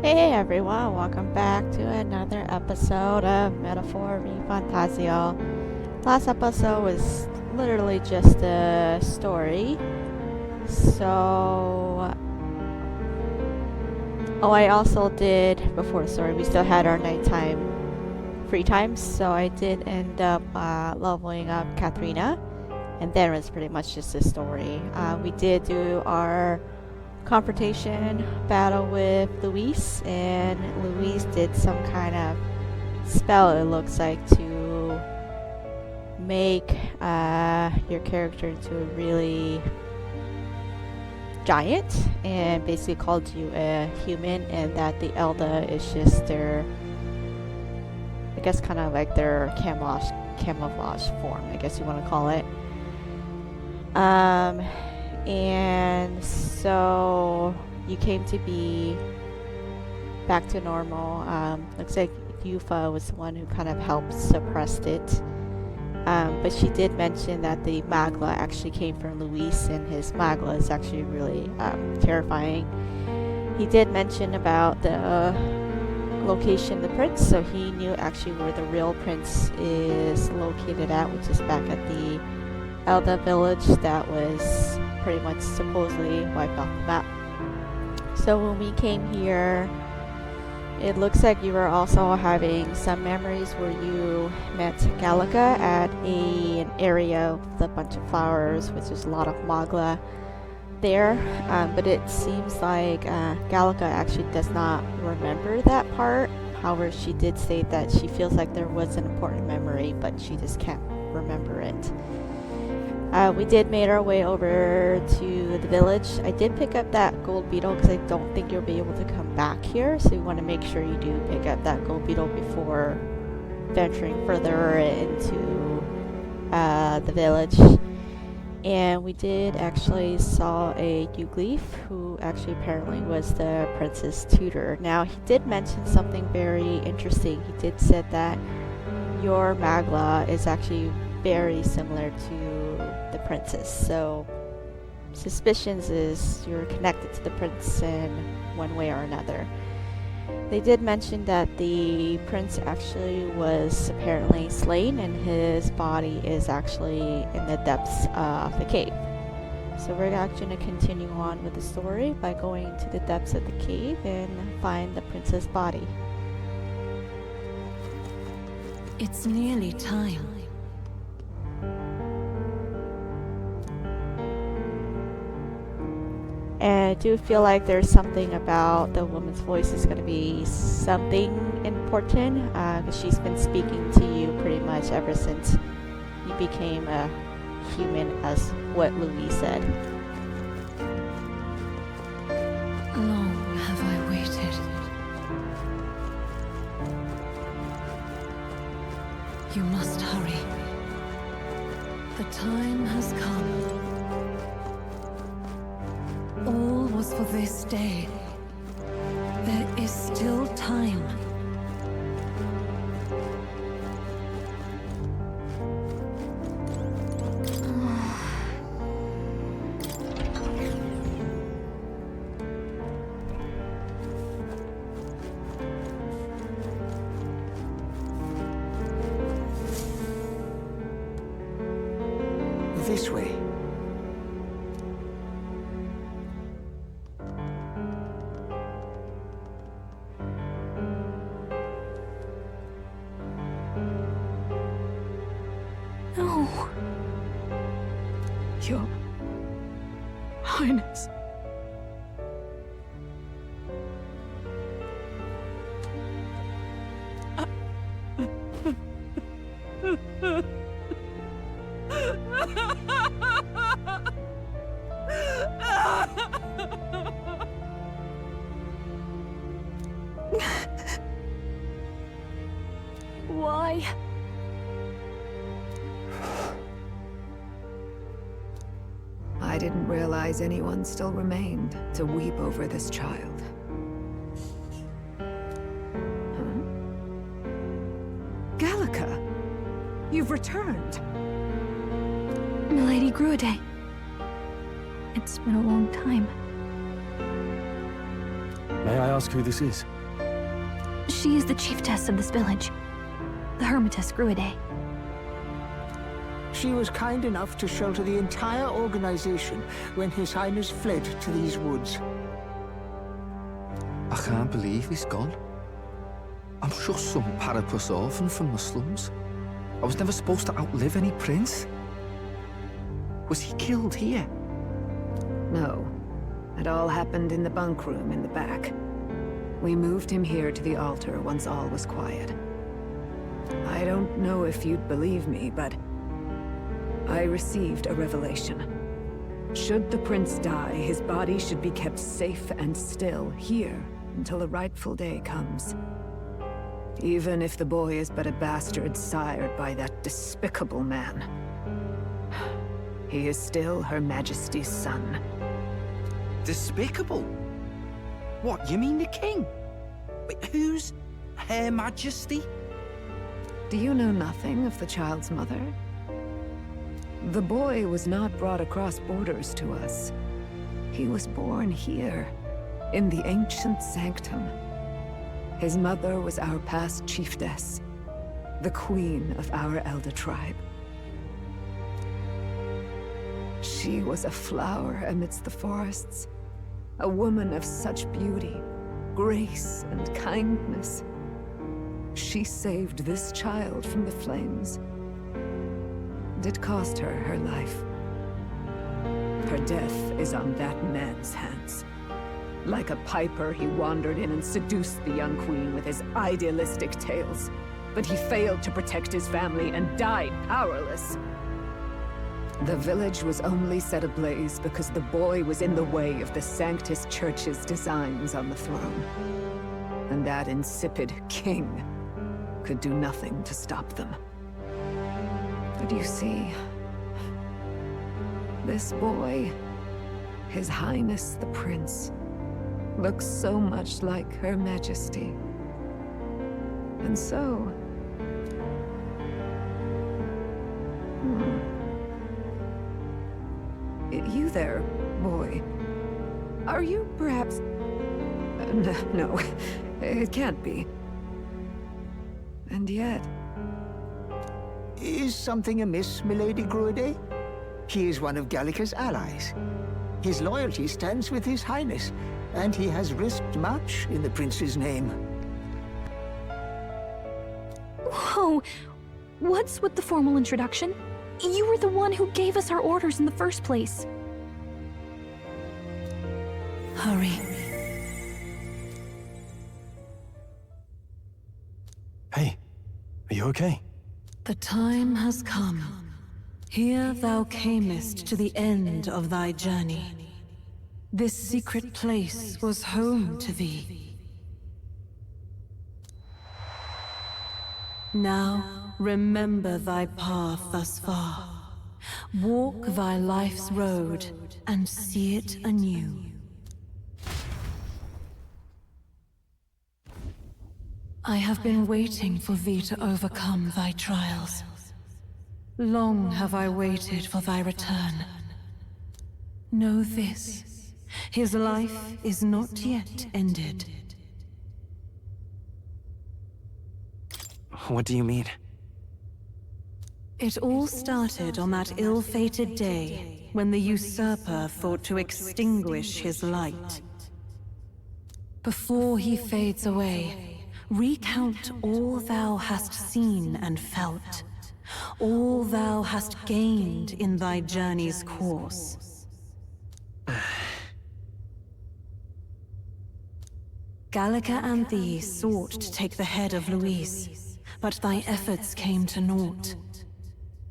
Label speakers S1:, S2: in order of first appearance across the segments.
S1: Hey everyone, welcome back to another episode of Metaphor ReFantazio. Last episode was literally just a story. I also did, before the story, we still had our nighttime free times, so I did end up leveling up Katharina, and then it was pretty much just a story. We did do our confrontation battle with Luis, and Luis did some kind of spell, it looks like, to make your character into a really giant, and basically called you a human, and that the Elda is just their, I guess, kind of like their camouflage form, I guess you want to call it. And so you came to be back to normal. Looks like Yufa was the one who kind of helped suppress it. But she did mention that the Magla actually came from Luis, and his Magla is actually really terrifying. He did mention about the location of the prince, so he knew actually where the real prince is located at, which is back at the Elda village that was pretty much supposedly wiped off the map. So when we came here, it looks like you were also having some memories where you met Gallica at an area with a bunch of flowers, which is a lot of Magla there. But it seems like Gallica actually does not remember that part. However, she did say that she feels like there was an important memory, but she just can't remember it. We did make our way over to the village. I did pick up that gold beetle because I don't think you'll be able to come back here, so you want to make sure you do pick up that gold beetle before venturing further into the village. And we did actually saw a Ugleaf, who actually apparently was the prince's tutor. Now, he did mention something very interesting. He did say that your Magla is actually very similar to the princess, so suspicions is you're connected to the prince in one way or another. They did mention that the prince actually was apparently slain, and his body is actually in the depths of the cave. So we're actually going to continue on with the story by going to the depths of the cave and find the prince's body.
S2: It's nearly time.
S1: And I do feel like there's something about the woman's voice is going to be something important, because she's been speaking to you pretty much ever since you became a human, as what Louis said.
S2: Long have I waited. You must hurry. The time has come. All was for this day. There is still time.
S3: This way.
S2: No. Your Highness. Why?
S4: I didn't realize anyone still remained to weep over this child. Huh? Gallica! You've returned!
S5: Milady Gruade. It's been a long time.
S6: May I ask who this is?
S3: She is the chiefess of this village. The Hermitess Gruidae.
S5: She was kind enough to shelter the entire organization when His Highness fled to these woods.
S6: I can't believe he's gone. I'm just some parapus orphan from the slums. I was never supposed to outlive any prince. Was he killed here?
S4: No. It all happened in the bunk room in the back. We moved him here to the altar once all was quiet. I don't know if you'd believe me, but I received a revelation. Should the prince die, his body should be kept safe and still here until the rightful day comes. Even if the boy is but a bastard sired by that despicable man. He is still Her Majesty's son.
S6: Despicable? What, you mean the king? Wait, who's Her Majesty?
S4: Do you know nothing of the child's mother? The boy was not brought across borders to us. He was born here, in the ancient sanctum. His mother was our past chiefess, the queen of our elder tribe. She was a flower amidst the forests, a woman of such beauty, grace, and kindness. She saved this child from the flames. It cost her her life. Her death is on that man's hands. Like a piper, he wandered in and seduced the young queen with his idealistic tales. But he failed to protect his family and died powerless. The village was only set ablaze because the boy was in the way of the Sanctus Church's designs on the throne. And that insipid king could do nothing to stop them. But you see, this boy, His Highness the Prince, looks so much like Her Majesty. And so... You there, boy. Are you perhaps... No, it can't be. And yet...
S5: Is something amiss, Milady Gruidae? He is one of Gallica's allies. His loyalty stands with His Highness, and he has risked much in the prince's name.
S3: Whoa! What's with the formal introduction? You were the one who gave us our orders in the first place.
S2: Hurry.
S7: Hey, are you okay?
S2: The time has come. Here thou camest to the end of thy journey. This secret place was home to thee. Now, remember thy path thus far. Walk thy life's road and see it anew. I have been waiting for thee to overcome thy trials. Long have I waited for thy return. Know this, his life is not yet ended.
S7: What do you mean?
S2: It all started on that ill-fated day when the usurper thought to extinguish his light. Before he fades away, recount all thou hast seen and felt, all thou hast gained in thy journey's course. Gallica and thee sought to take the head of Luis, but thy efforts came to naught.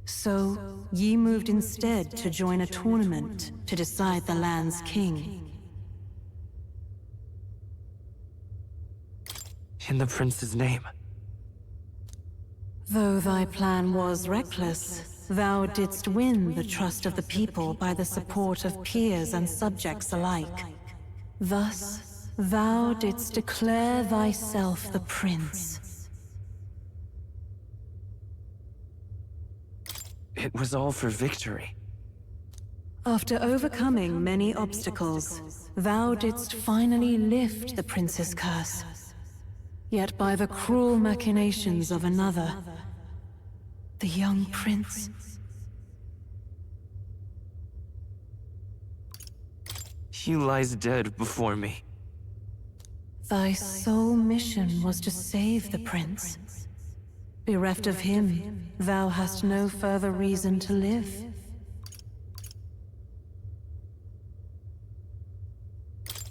S2: So, ye moved instead to join a tournament to decide the land's king.
S7: In the prince's name.
S2: Though thy plan was reckless, thou didst win the trust of the people by the support of peers and subjects alike. Thus, thou didst declare thyself the prince.
S7: It was all for victory.
S2: After overcoming many obstacles, thou didst finally lift the prince's curse. yet by the cruel machinations of another, the young prince.
S7: He lies dead before me.
S2: Thy sole mission was to save the prince. Bereft of him, thou hast no further reason to live.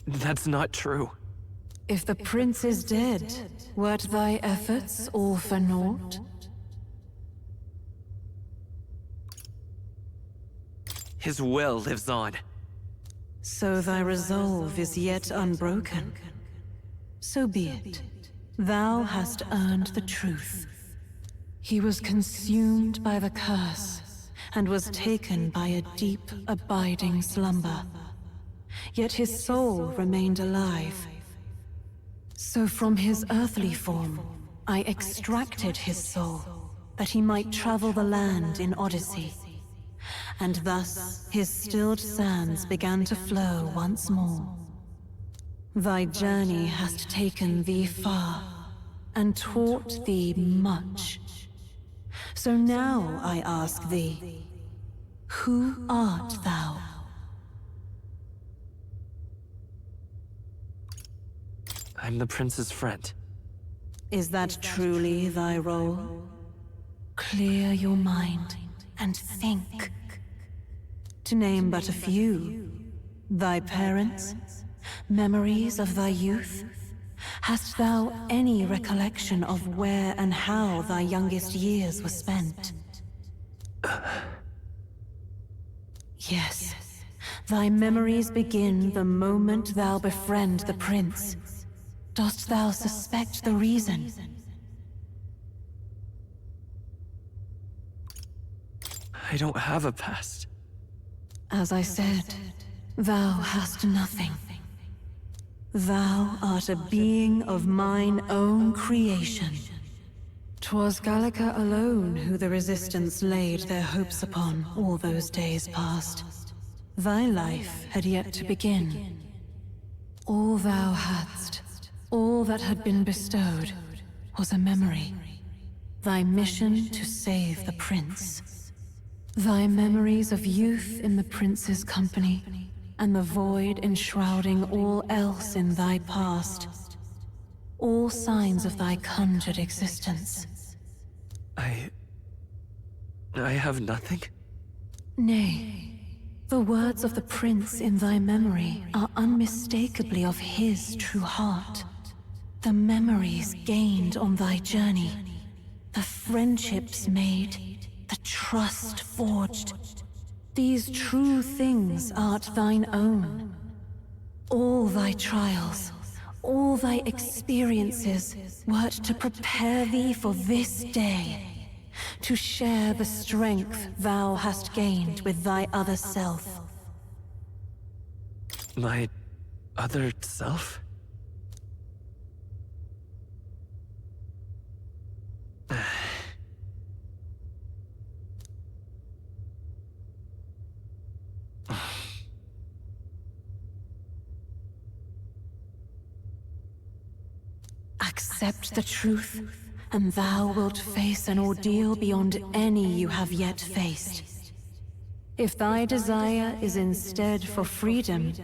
S7: That's not true.
S2: If the prince is dead, wert thy efforts all for naught?
S7: His will lives on.
S2: So thy resolve is yet unbroken. So be it. Thou hast earned the truth. He was consumed by the curse, and was taken by a deep, abiding slumber. Yet his soul remained alive. So from his earthly form, I extracted his soul, that he might travel the land in Odyssey. And thus his stilled sands began to flow once more. Thy journey hast taken thee far, and taught thee much. So now I ask thee, who art thou?
S7: I'm the prince's friend.
S2: Is that truly thy role? Clear your mind and think. To name but a few, thy parents, memories of thy youth? Hast thou any recollection of where and how thy youngest years were spent? Yes, thy memories begin the moment thou befriend the prince. Dost thou suspect the reason?
S7: I don't have a past.
S2: As I said, thou hast nothing. Thou art a being of mine own creation. 'Twas Gallica alone who the Resistance laid their hopes upon all those days past. Thy life had yet to begin. All thou hadst, all that had been bestowed, was a memory. Thy mission to save the prince. Thy memories of youth in the prince's company, and the void enshrouding all else in thy past. All signs of thy conjured existence.
S7: I have nothing?
S2: Nay, the words of the prince in thy memory are unmistakably of his true heart. The memories gained on thy journey, the friendships made, the trust forged. These true things art thine own. All thy trials, all thy experiences wert to prepare thee for this day, to share the strength thou hast gained with thy other self.
S7: My other self?
S2: Accept the truth, and thou wilt face an ordeal beyond any you have yet faced. If thy desire is instead for freedom,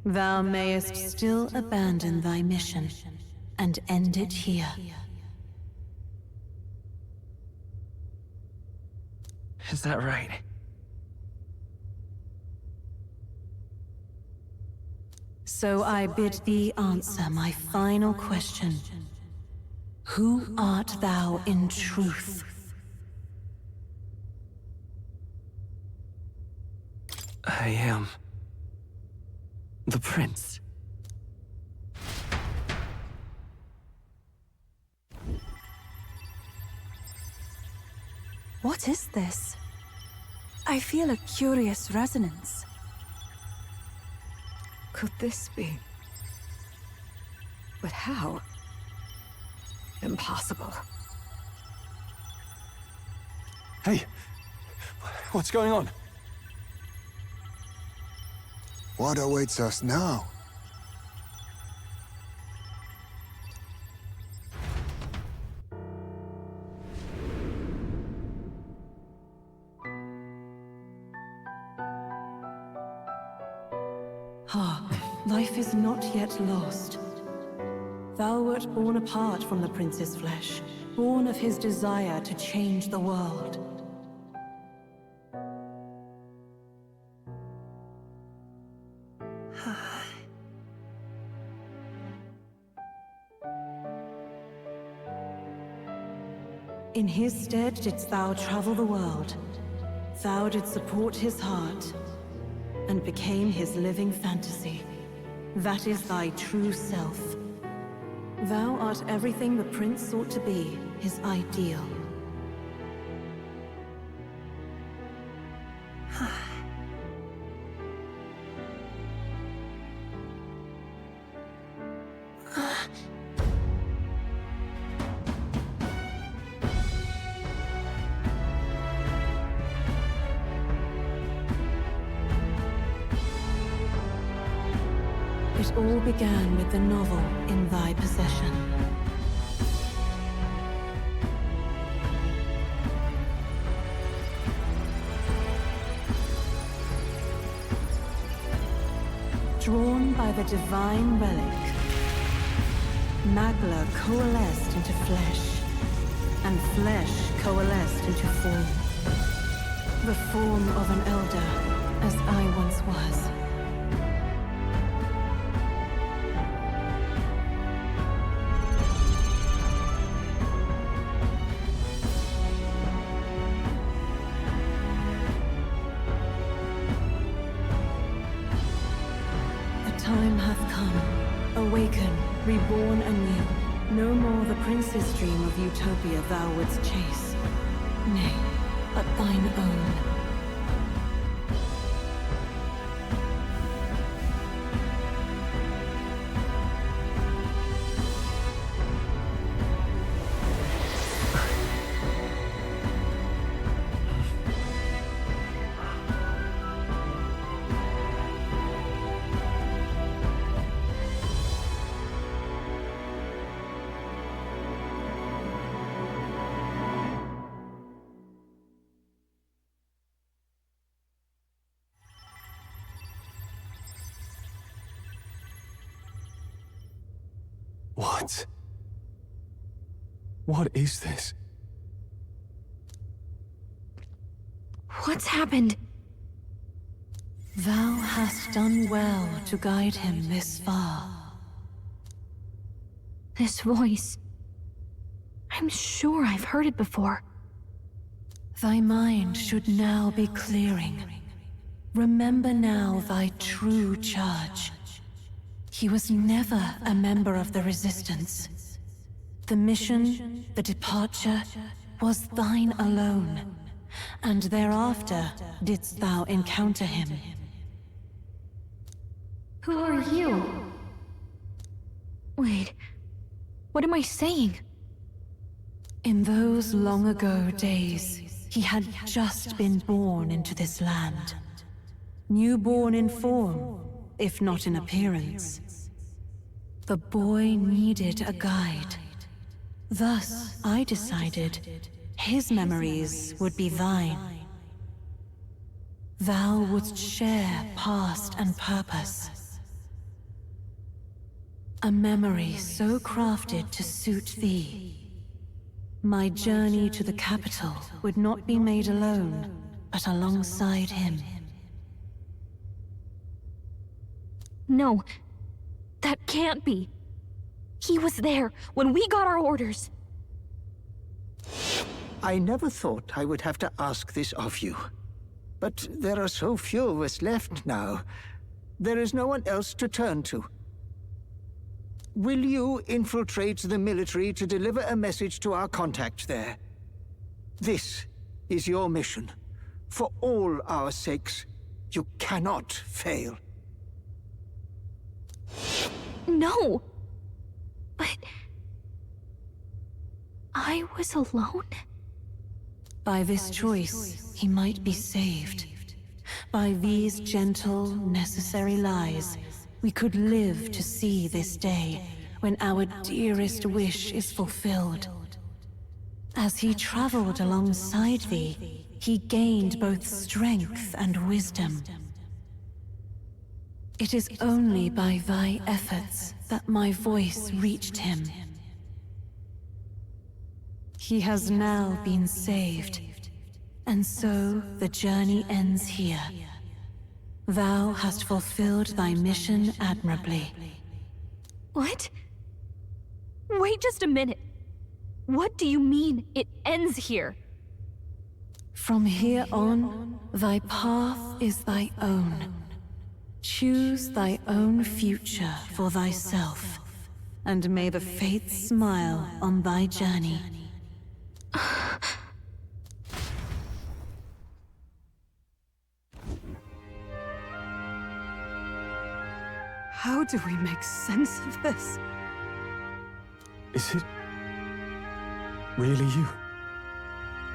S2: thou mayest still abandon thy mission and end it here.
S7: Is that right?
S2: So I bid thee answer my final question. Who art thou in truth?
S7: I am the prince.
S8: What is this? I feel a curious resonance.
S4: Could this be? But how? Impossible.
S7: Hey! What's going on?
S9: What awaits us now?
S2: Life is not yet lost. Thou wert born apart from the prince's flesh, born of his desire to change the world. In his stead didst thou travel the world. Thou didst support his heart, and became his living fantasy. That is thy true self. Thou art everything the prince sought to be, his ideal. It all began with the novel in thy possession. Drawn by the divine relic, Magla coalesced into flesh, and flesh coalesced into form. The form of an elder, as I once was. Time hath come. Awaken, reborn anew. No more the prince's dream of utopia thou wouldst chase. Nay, but thine own.
S7: What? What is this?
S3: What's happened?
S2: Thou hast done well to guide him this far.
S3: This voice. I'm sure I've heard it before.
S2: Thy mind should now be clearing. Remember now thy true charge. He was never a member of the Resistance. The mission, the departure, was thine alone, and thereafter didst thou encounter him.
S3: Who are you? Wait, what am I saying?
S2: In those long ago days, he had just been born into this land. Newborn in form, if not in appearance. The boy needed a guide. Thus, I decided his memories would be thine. Thou wouldst share past and purpose. A memory so crafted to suit thee. My journey to the capital would not be made alone, but alongside him.
S3: No, that can't be. He was there when we got our orders.
S5: I never thought I would have to ask this of you. But there are so few of us left now. There is no one else to turn to. Will you infiltrate the military to deliver a message to our contact there? This is your mission. For all our sakes, you cannot fail.
S3: No! But... I was alone?
S2: By this choice, he might be saved. By these gentle, necessary lies, we could live to see this day, when our dearest wish is fulfilled. As he traveled alongside thee, he gained both strength and wisdom. It is only by thy efforts that my voice reached him. He has now been saved, and so the journey ends here. Thou hast fulfilled thy mission admirably.
S3: What? Wait just a minute. What do you mean, it ends here?
S2: From here on, thy path is thy own. Choose thy own future for thyself, and may the fates smile on thy journey.
S8: How do we make sense of this?
S7: Is it really you?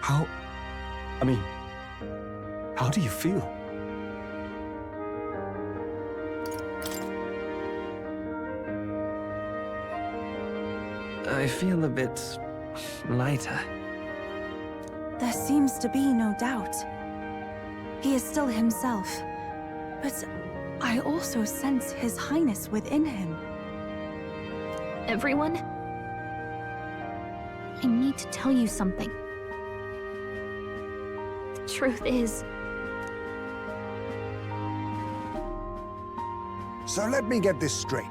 S7: How do you feel? I feel a bit lighter.
S8: There seems to be no doubt. He is still himself, but I also sense His Highness within him.
S3: Everyone? I need to tell you something. The truth is,
S9: So let me get this straight.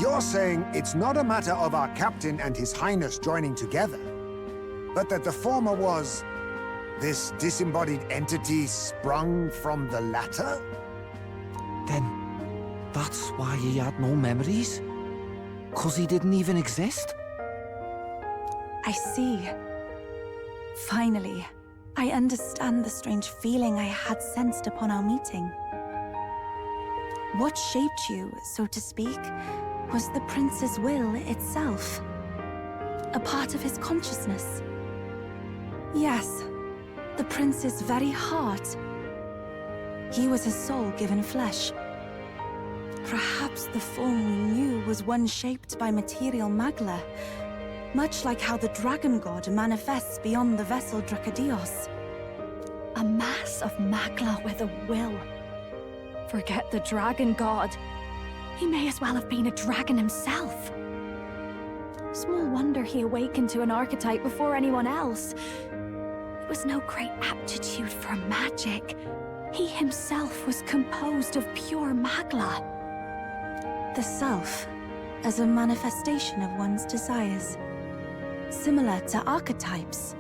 S9: You're saying it's not a matter of our captain and His Highness joining together, but that the former was this disembodied entity sprung from the latter?
S6: Then, that's why he had no memories? 'Cause he didn't even exist?
S8: I see. Finally, I understand the strange feeling I had sensed upon our meeting. What shaped you, so to speak, was the prince's will itself. A part of his consciousness. Yes, the prince's very heart. He was his soul given flesh. Perhaps the form we knew was one shaped by material magla, much like how the dragon god manifests beyond the vessel Drakadios.
S3: a mass of magla with a will. Forget the dragon god. He may as well have been a dragon himself. Small wonder he awakened to an archetype before anyone else. It was no great aptitude for magic. He himself was composed of pure magla.
S8: The self, as a manifestation of one's desires. Similar to archetypes.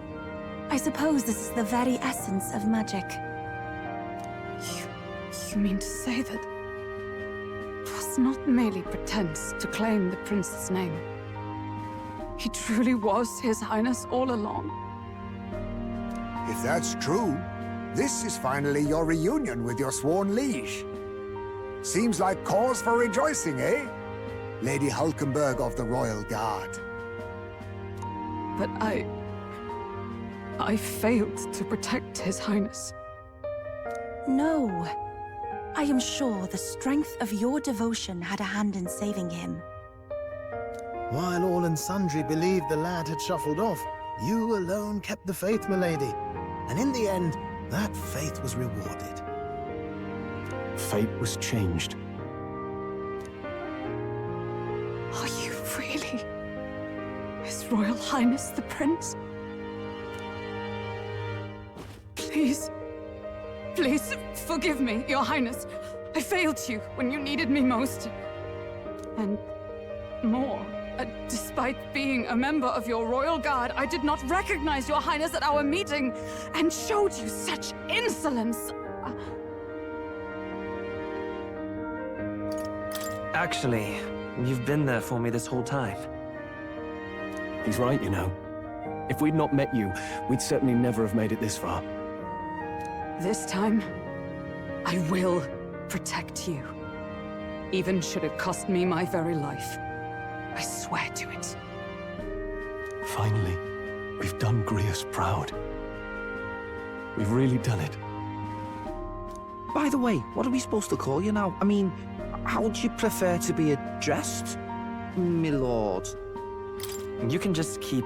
S8: I suppose this is the very essence of magic.
S10: You mean to say that it was not merely pretense to claim the prince's name? He truly was His Highness all along?
S9: If that's true, this is finally your reunion with your sworn liege. Seems like cause for rejoicing, eh? Lady Hulkenberg of the Royal Guard.
S10: But I failed to protect His Highness.
S8: No. I am sure the strength of your devotion had a hand in saving him.
S11: While all and sundry believed the lad had shuffled off, you alone kept the faith, milady. And in the end, that faith was rewarded.
S7: Fate was changed.
S10: Are you really His Royal Highness the Prince? Please, please forgive me, Your Highness. I failed you when you needed me most. And more, despite being a member of your Royal Guard, I did not recognize Your Highness at our meeting and showed you such insolence.
S7: Actually, you've been there for me this whole time.
S12: He's right, you know. If we'd not met you, we'd certainly never have made it this far.
S10: This time, I will protect you. Even should it cost me my very life. I swear to it.
S12: Finally, we've done Grius proud. We've really done it.
S6: By the way, what are we supposed to call you now? I mean, how would you prefer to be addressed, my lord?
S7: You can just keep,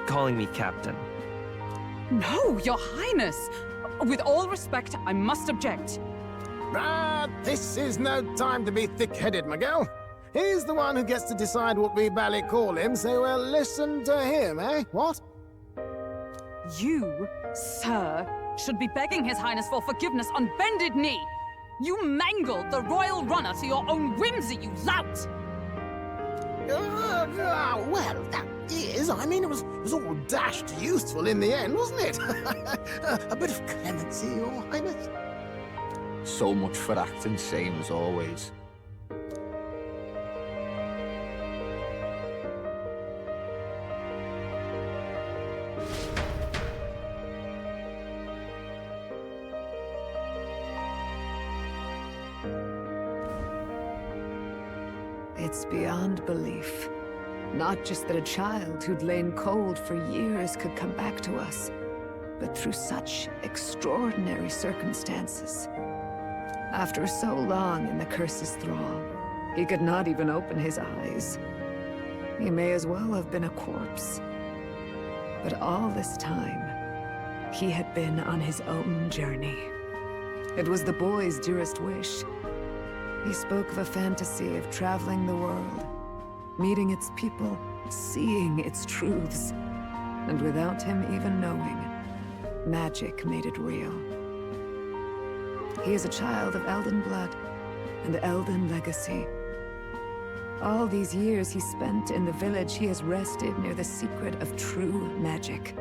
S7: calling me Captain.
S10: No, Your Highness! With all respect, I must object.
S11: This is no time to be thick-headed, Miguel. He's the one who gets to decide what we bally call him, so we'll listen to him, eh? What?
S10: You, sir, should be begging His Highness for forgiveness on bended knee. You mangled the royal runner to your own whimsy, you lout!
S11: Well, that is. I mean, it was all dashed useful in the end, wasn't it? A bit of clemency, Your Highness.
S6: So much for acting same as always.
S4: It's beyond belief. Not just that a child who'd lain cold for years could come back to us, but through such extraordinary circumstances. After so long in the curse's thrall, he could not even open his eyes. He may as well have been a corpse. But all this time, he had been on his own journey. It was the boy's dearest wish. He spoke of a fantasy of traveling the world, meeting its people, seeing its truths. And without him even knowing, magic made it real. He is a child of Elden blood and Elden legacy. All these years he spent in the village, he has rested near the secret of true magic.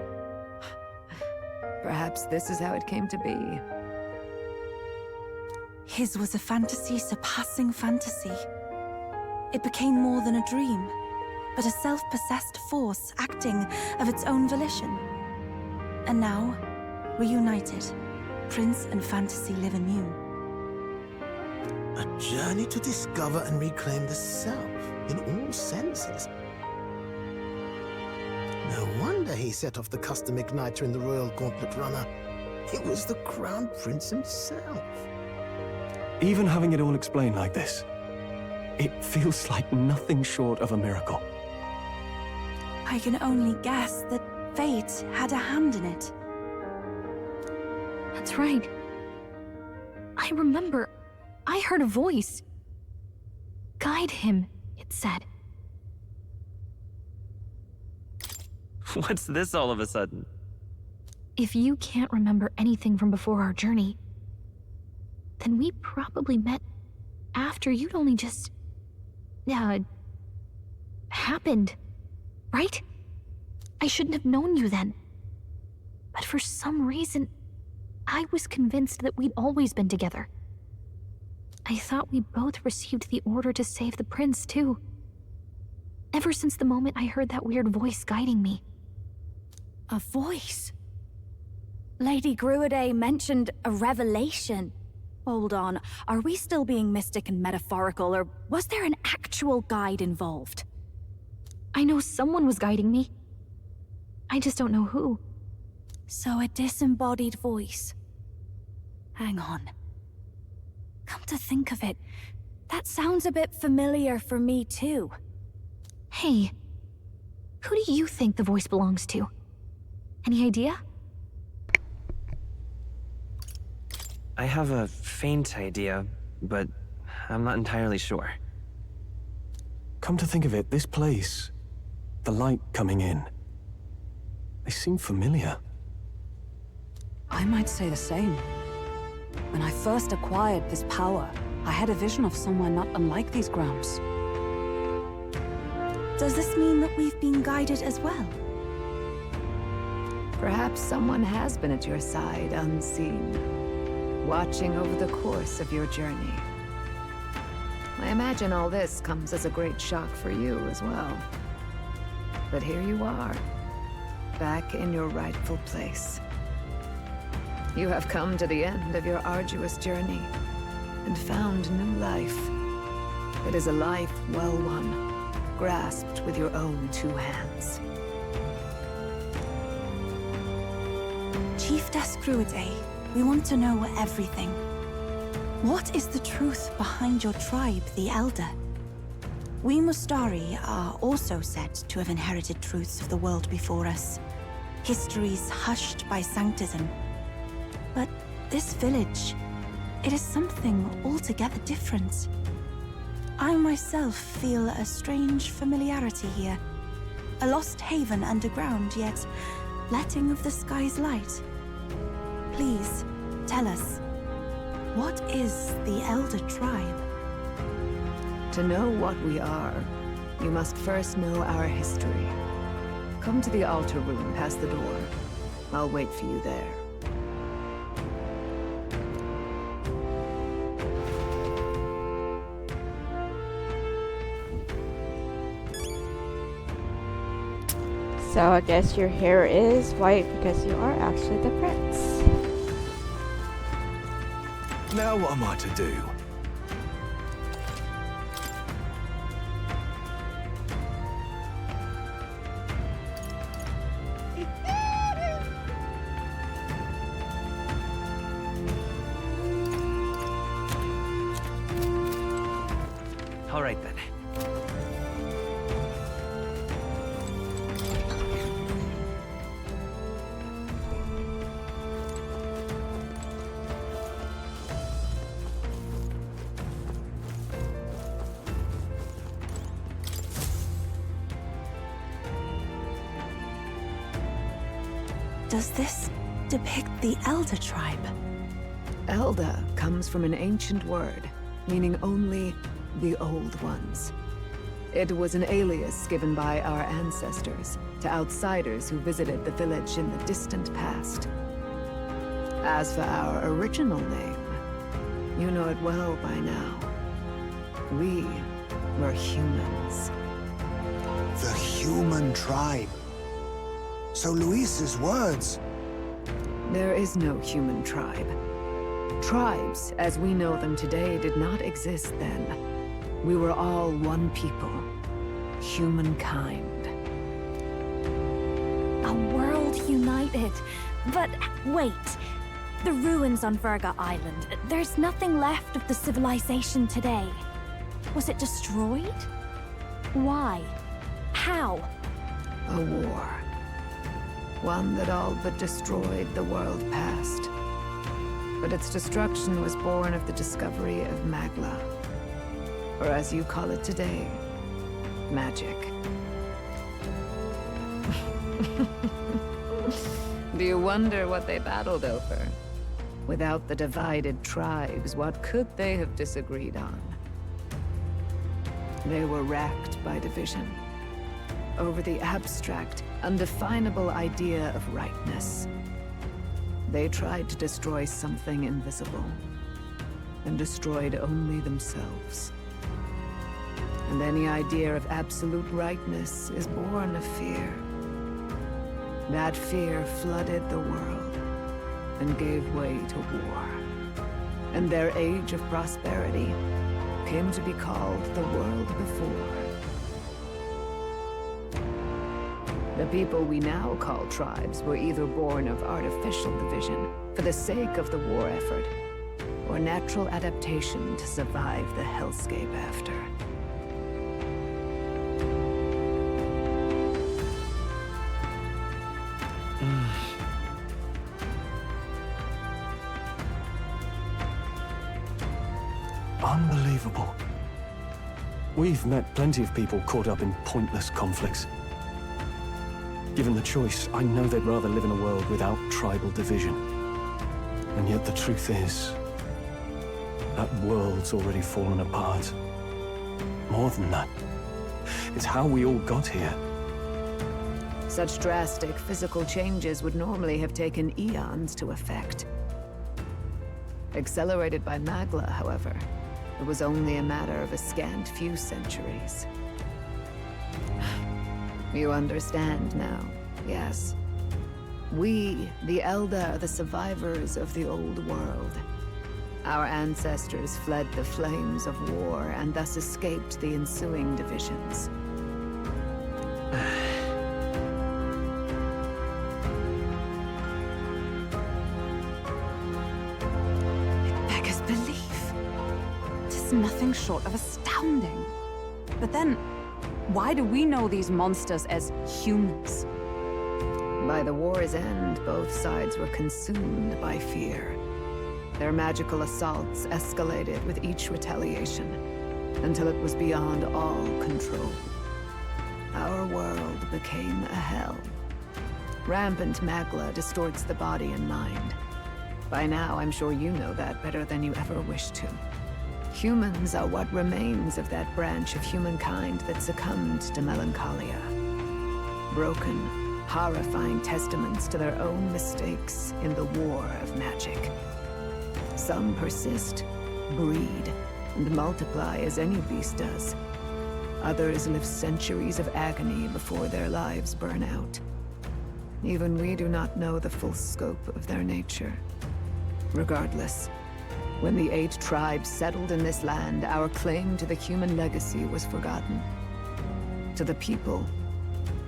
S4: Perhaps this is how it came to be.
S8: His was a fantasy surpassing fantasy. It became more than a dream, but a self-possessed force acting of its own volition. And now, reunited, Prince and fantasy live anew.
S11: A journey to discover and reclaim the self in all senses. No wonder he set off the custom igniter in the Royal Gauntlet Runner. It was the Crown Prince himself.
S12: Even having it all explained like this, it feels like nothing short of a miracle.
S8: I can only guess that fate had a hand in it.
S3: That's right. I remember, I heard a voice. Guide him, it said.
S7: What's this all of a sudden?
S3: If you can't remember anything from before our journey, then we probably met after you'd only just... happened, right? I shouldn't have known you then. But for some reason, I was convinced that we'd always been together. I thought we both received the order to save the prince, too. Ever since the moment I heard that weird voice guiding me.
S8: A voice? Lady Gruiday mentioned a revelation. Hold on, are we still being mystic and metaphorical, or was there an actual guide involved?
S3: I know someone was guiding me. I just don't know who.
S8: So a disembodied voice. Hang on. Come to think of it, that sounds a bit familiar for me too.
S3: Hey, who do you think the voice belongs to? Any idea?
S7: I have a faint idea, but I'm not entirely sure.
S12: Come to think of it, this place, the light coming in, they seem familiar.
S13: I might say the same. When I first acquired this power, I had a vision of somewhere not unlike these grounds.
S8: Does this mean that we've been guided as well?
S4: Perhaps someone has been at your side unseen, watching over the course of your journey. I imagine all this comes as a great shock for you as well. But here you are, back in your rightful place. You have come to the end of your arduous journey and found new life. It is a life well won, grasped with your own two hands.
S8: Chiefess Gruiday, we want to know everything. What is the truth behind your tribe, the Elder? We Mustari are also said to have inherited truths of the world before us. Histories hushed by sanctism. But this village, it is something altogether different. I myself feel a strange familiarity here. A lost haven underground, yet letting of the sky's light. Please, tell us, what is the Elder Tribe?
S4: To know what we are, you must first know our history. Come to the altar room past the door. I'll wait for you there.
S1: So I guess your hair is white because you are actually the prince.
S12: Now what am I to do?
S7: All right then.
S8: Does this depict the Elder Tribe?
S4: Elder comes from an ancient word, meaning only the Old Ones. It was an alias given by our ancestors to outsiders who visited the village in the distant past. As for our original name, you know it well by now. We were humans.
S9: The human tribe. So Luis's words...
S4: There is no human tribe. Tribes, as we know them today, did not exist then. We were all one people. Humankind.
S3: A world united. But wait. The ruins on Virga Island. There's nothing left of the civilization today. Was it destroyed? Why? How?
S4: A war. One that all but destroyed the world past. But its destruction was born of the discovery of Magla. Or as you call it today, magic. Do you wonder what they battled over? Without the divided tribes, what could they have disagreed on? They were racked by division. Over the abstract, undefinable idea of rightness. They tried to destroy something invisible, and destroyed only themselves. And any idea of absolute rightness is born of fear. That fear flooded the world, and gave way to war. And their age of prosperity came to be called the world before. The people we now call tribes were either born of artificial division for the sake of the war effort, or natural adaptation to survive the hellscape after.
S12: Unbelievable. We've met plenty of people caught up in pointless conflicts. Given the choice, I know they'd rather live in a world without tribal division. And yet the truth is, that world's already fallen apart. More than that, it's how we all got here.
S4: Such drastic physical changes would normally have taken eons to effect. Accelerated by Magla, however, it was only a matter of a scant few centuries. You understand now, yes? We, the Elder, are the survivors of the old world. Our ancestors fled the flames of war and thus escaped the ensuing divisions.
S13: It beggars belief. Tis nothing short of astounding. But then, why do we know these monsters as humans?
S4: By the war's end, both sides were consumed by fear. Their magical assaults escalated with each retaliation, until it was beyond all control. Our world became a hell. Rampant magla distorts the body and mind. By now, I'm sure you know that better than you ever wished to. Humans are what remains of that branch of humankind that succumbed to melancholia. Broken, horrifying testaments to their own mistakes in the war of magic. Some persist, breed, and multiply as any beast does. Others live centuries of agony before their lives burn out. Even we do not know the full scope of their nature. Regardless, when the 8 tribes settled in this land, our claim to the human legacy was forgotten. To the people,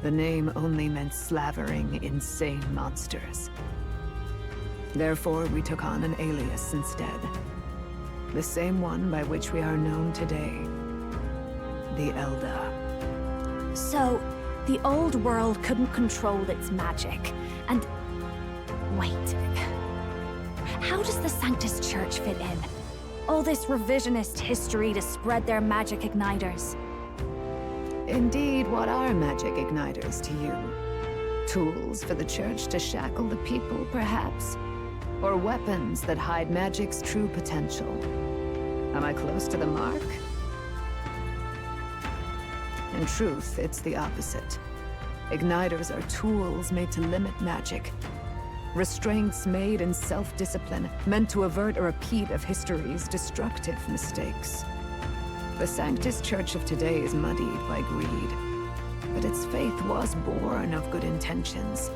S4: the name only meant slavering, insane monsters. Therefore, we took on an alias instead. The same one by which we are known today. The Elda.
S3: So, the old world couldn't control its magic, and... Wait. How does the Sanctus Church fit in? All this revisionist history to spread their magic igniters.
S4: Indeed, what are magic igniters to you? Tools for the Church to shackle the people, perhaps? Or weapons that hide magic's true potential? Am I close to the mark? In truth, it's the opposite. Igniters are tools made to limit magic. Restraints made in self-discipline, meant to avert a repeat of history's destructive mistakes. The Sanctus Church of today is muddied by greed, but its faith was born of good intentions.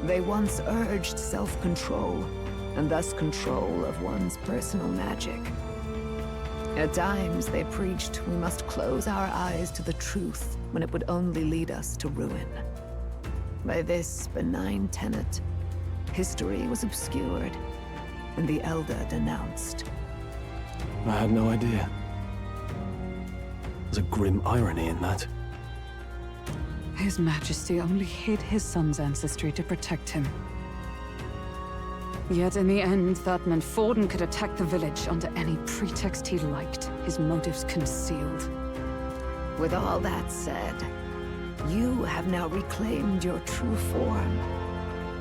S4: They once urged self-control, and thus control of one's personal magic. At times, they preached we must close our eyes to the truth when it would only lead us to ruin. By this benign tenet, history was obscured, and the Elder denounced.
S12: I had no idea. There's a grim irony in that.
S13: His Majesty only hid his son's ancestry to protect him. Yet in the end, that meant Forden could attack the village under any pretext he liked, his motives concealed.
S4: With all that said, you have now reclaimed your true form.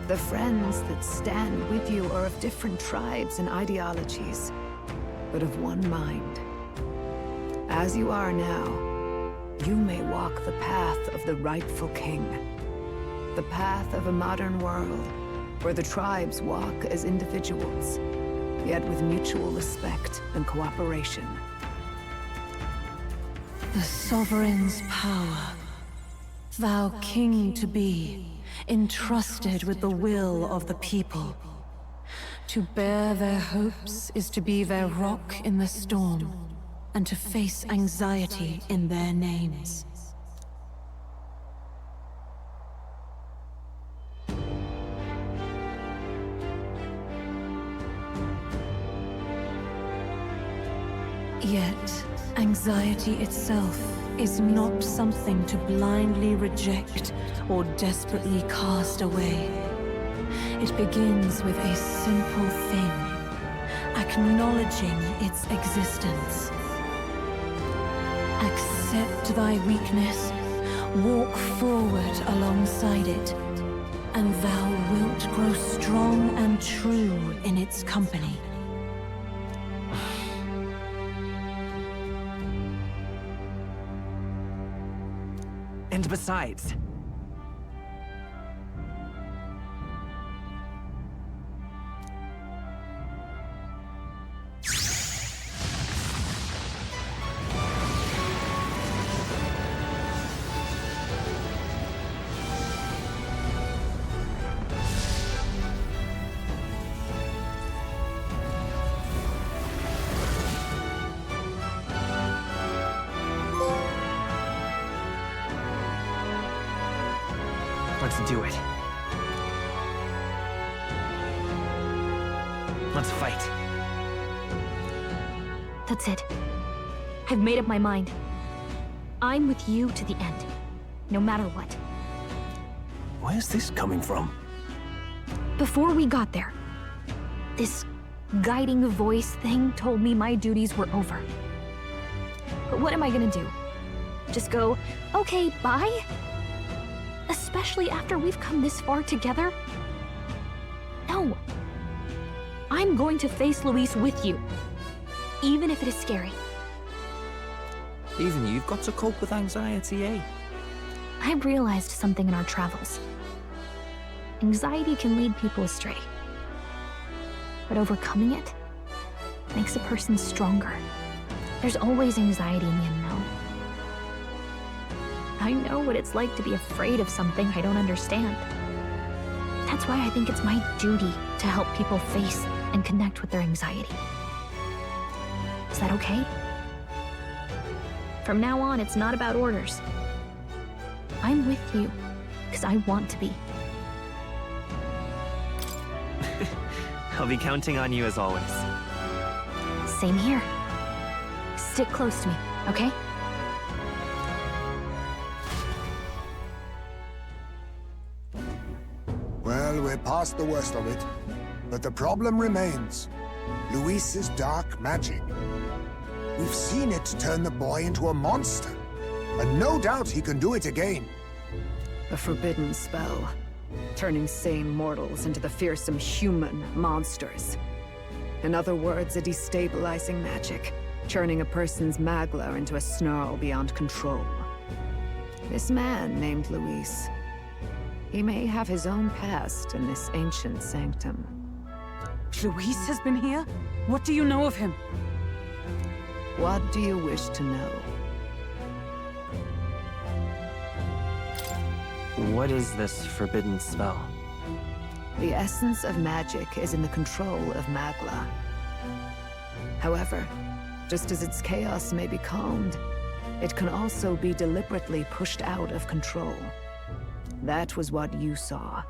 S4: The friends that stand with you are of different tribes and ideologies, but of one mind. As you are now, you may walk the path of the rightful king. The path of a modern world, where the tribes walk as individuals, yet with mutual respect and cooperation.
S2: The sovereign's power, thou king to be, entrusted with the will of the people. To bear their hopes is to be their rock in the storm, and to face anxiety in their names. Yet, anxiety itself is not something to blindly reject or desperately cast away. It begins with a simple thing, acknowledging its existence. Accept thy weakness, walk forward alongside it, and thou wilt grow strong and true in its company.
S7: And besides... Let's do it. Let's fight.
S3: That's it. I've made up my mind. I'm with you to the end, no matter what.
S12: Where's this coming from?
S3: Before we got there, this guiding voice thing told me my duties were over. But what am I gonna do? Just go, okay, bye? Especially after we've come this far together? No. I'm going to face Luis with you, even if it is scary.
S6: Even you've got to cope with anxiety, eh?
S3: I realized something in our travels. Anxiety can lead people astray. But overcoming it makes a person stronger. There's always anxiety in the unknown. I know what it's like to be afraid of something I don't understand. That's why I think it's my duty to help people face and connect with their anxiety. Is that okay? From now on, it's not about orders. I'm with you because I want to be.
S7: I'll be counting on you as always.
S3: Same here. Stick close to me, okay?
S9: Well, we're past the worst of it. But the problem remains. Luis's dark magic. We've seen it turn the boy into a monster. And no doubt he can do it again.
S4: A forbidden spell, turning sane mortals into the fearsome human monsters. In other words, a destabilizing magic, churning a person's magla into a snarl beyond control. This man named Luis, he may have his own past in this ancient sanctum.
S13: Luis has been here? What do you know of him?
S4: What do you wish to know?
S7: What is this forbidden spell?
S4: The essence of magic is in the control of magla. However, just as its chaos may be calmed, it can also be deliberately pushed out of control. That was what you saw.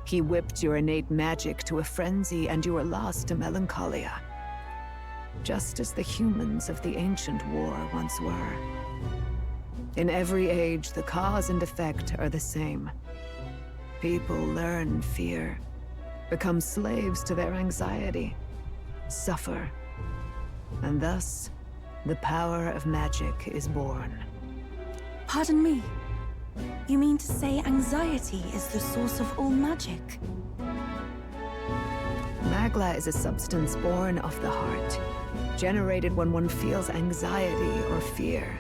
S4: He whipped your innate magic to a frenzy and you were lost to melancholia. Just as the humans of the ancient war once were. In every age, the cause and effect are the same. People learn fear, become slaves to their anxiety, suffer, and thus, the power of magic is born.
S8: Pardon me. You mean to say anxiety is the source of all magic?
S4: Magla is a substance born of the heart, generated when one feels anxiety or fear.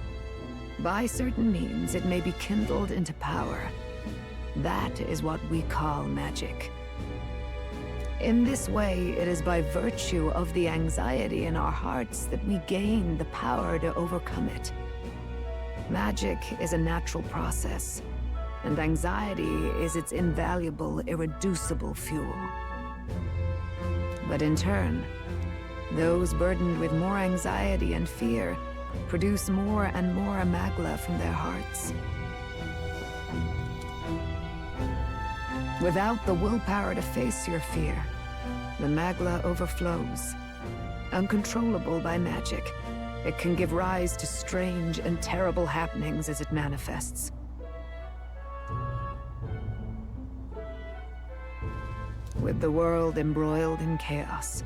S4: By certain means, it may be kindled into power. That is what we call magic. In this way, it is by virtue of the anxiety in our hearts that we gain the power to overcome it. Magic is a natural process, and anxiety is its invaluable, irreducible fuel. But in turn, those burdened with more anxiety and fear produce more and more magla from their hearts. Without the willpower to face your fear, the magla overflows. Uncontrollable by magic, it can give rise to strange and terrible happenings as it manifests. With the world embroiled in chaos,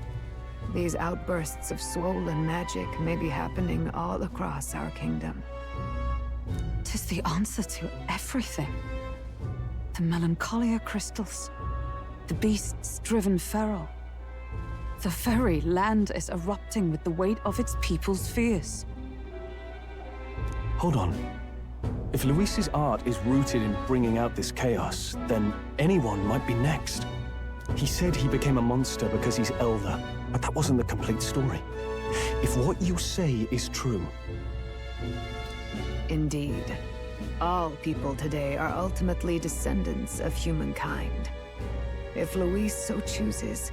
S4: these outbursts of swollen magic may be happening all across our kingdom.
S13: 'Tis the answer to everything. The melancholia crystals, the beasts driven feral. The very land is erupting with the weight of its people's fears.
S12: Hold on. If Luis's art is rooted in bringing out this chaos, then anyone might be next. He said he became a monster because he's elder, but that wasn't the complete story. If what you say is true...
S4: Indeed. All people today are ultimately descendants of humankind. If Luis so chooses,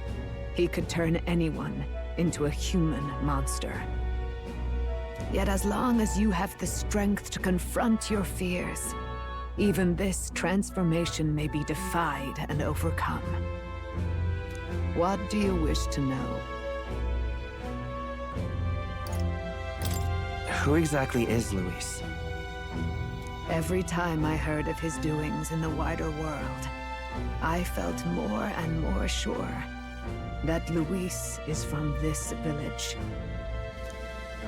S4: he could turn anyone into a human monster. Yet as long as you have the strength to confront your fears, even this transformation may be defied and overcome. What do you wish to know?
S7: Who exactly is Luis?
S4: Every time I heard of his doings in the wider world, I felt more and more sure. that Luis is from this village.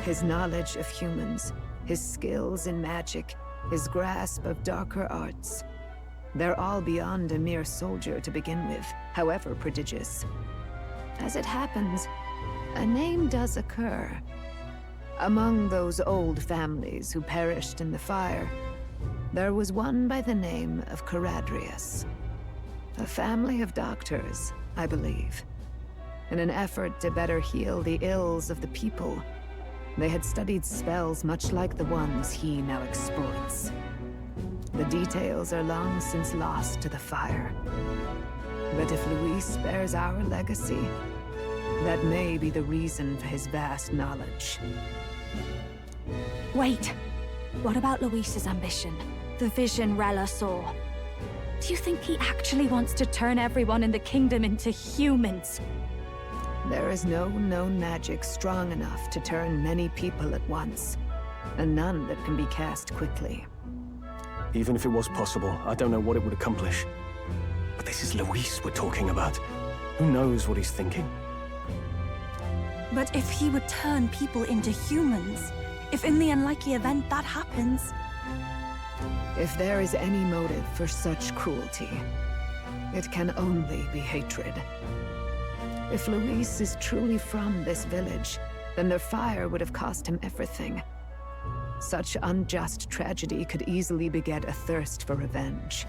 S4: His knowledge of humans, his skills in magic, his grasp of darker arts. They're all beyond a mere soldier to begin with, however prodigious. As it happens, a name does occur. Among those old families who perished in the fire, there was one by the name of Caradrius. A family of doctors, I believe. In an effort to better heal the ills of the people, they had studied spells much like the ones he now exploits. The details are long since lost to the fire. But if Luis bears our legacy, that may be the reason for his vast knowledge.
S3: Wait. What about Luis's ambition? The vision Rella saw? Do you think he actually wants to turn everyone in the kingdom into humans?
S4: There is no known magic strong enough to turn many people at once, and none that can be cast quickly.
S12: Even if it was possible, I don't know what it would accomplish. But this is Luis we're talking about. Who knows what he's thinking?
S8: But if he would turn people into humans, if in the unlikely event that happens...
S4: If there is any motive for such cruelty, it can only be hatred. If Luis is truly from this village, then their fire would have cost him everything. Such unjust tragedy could easily beget a thirst for revenge.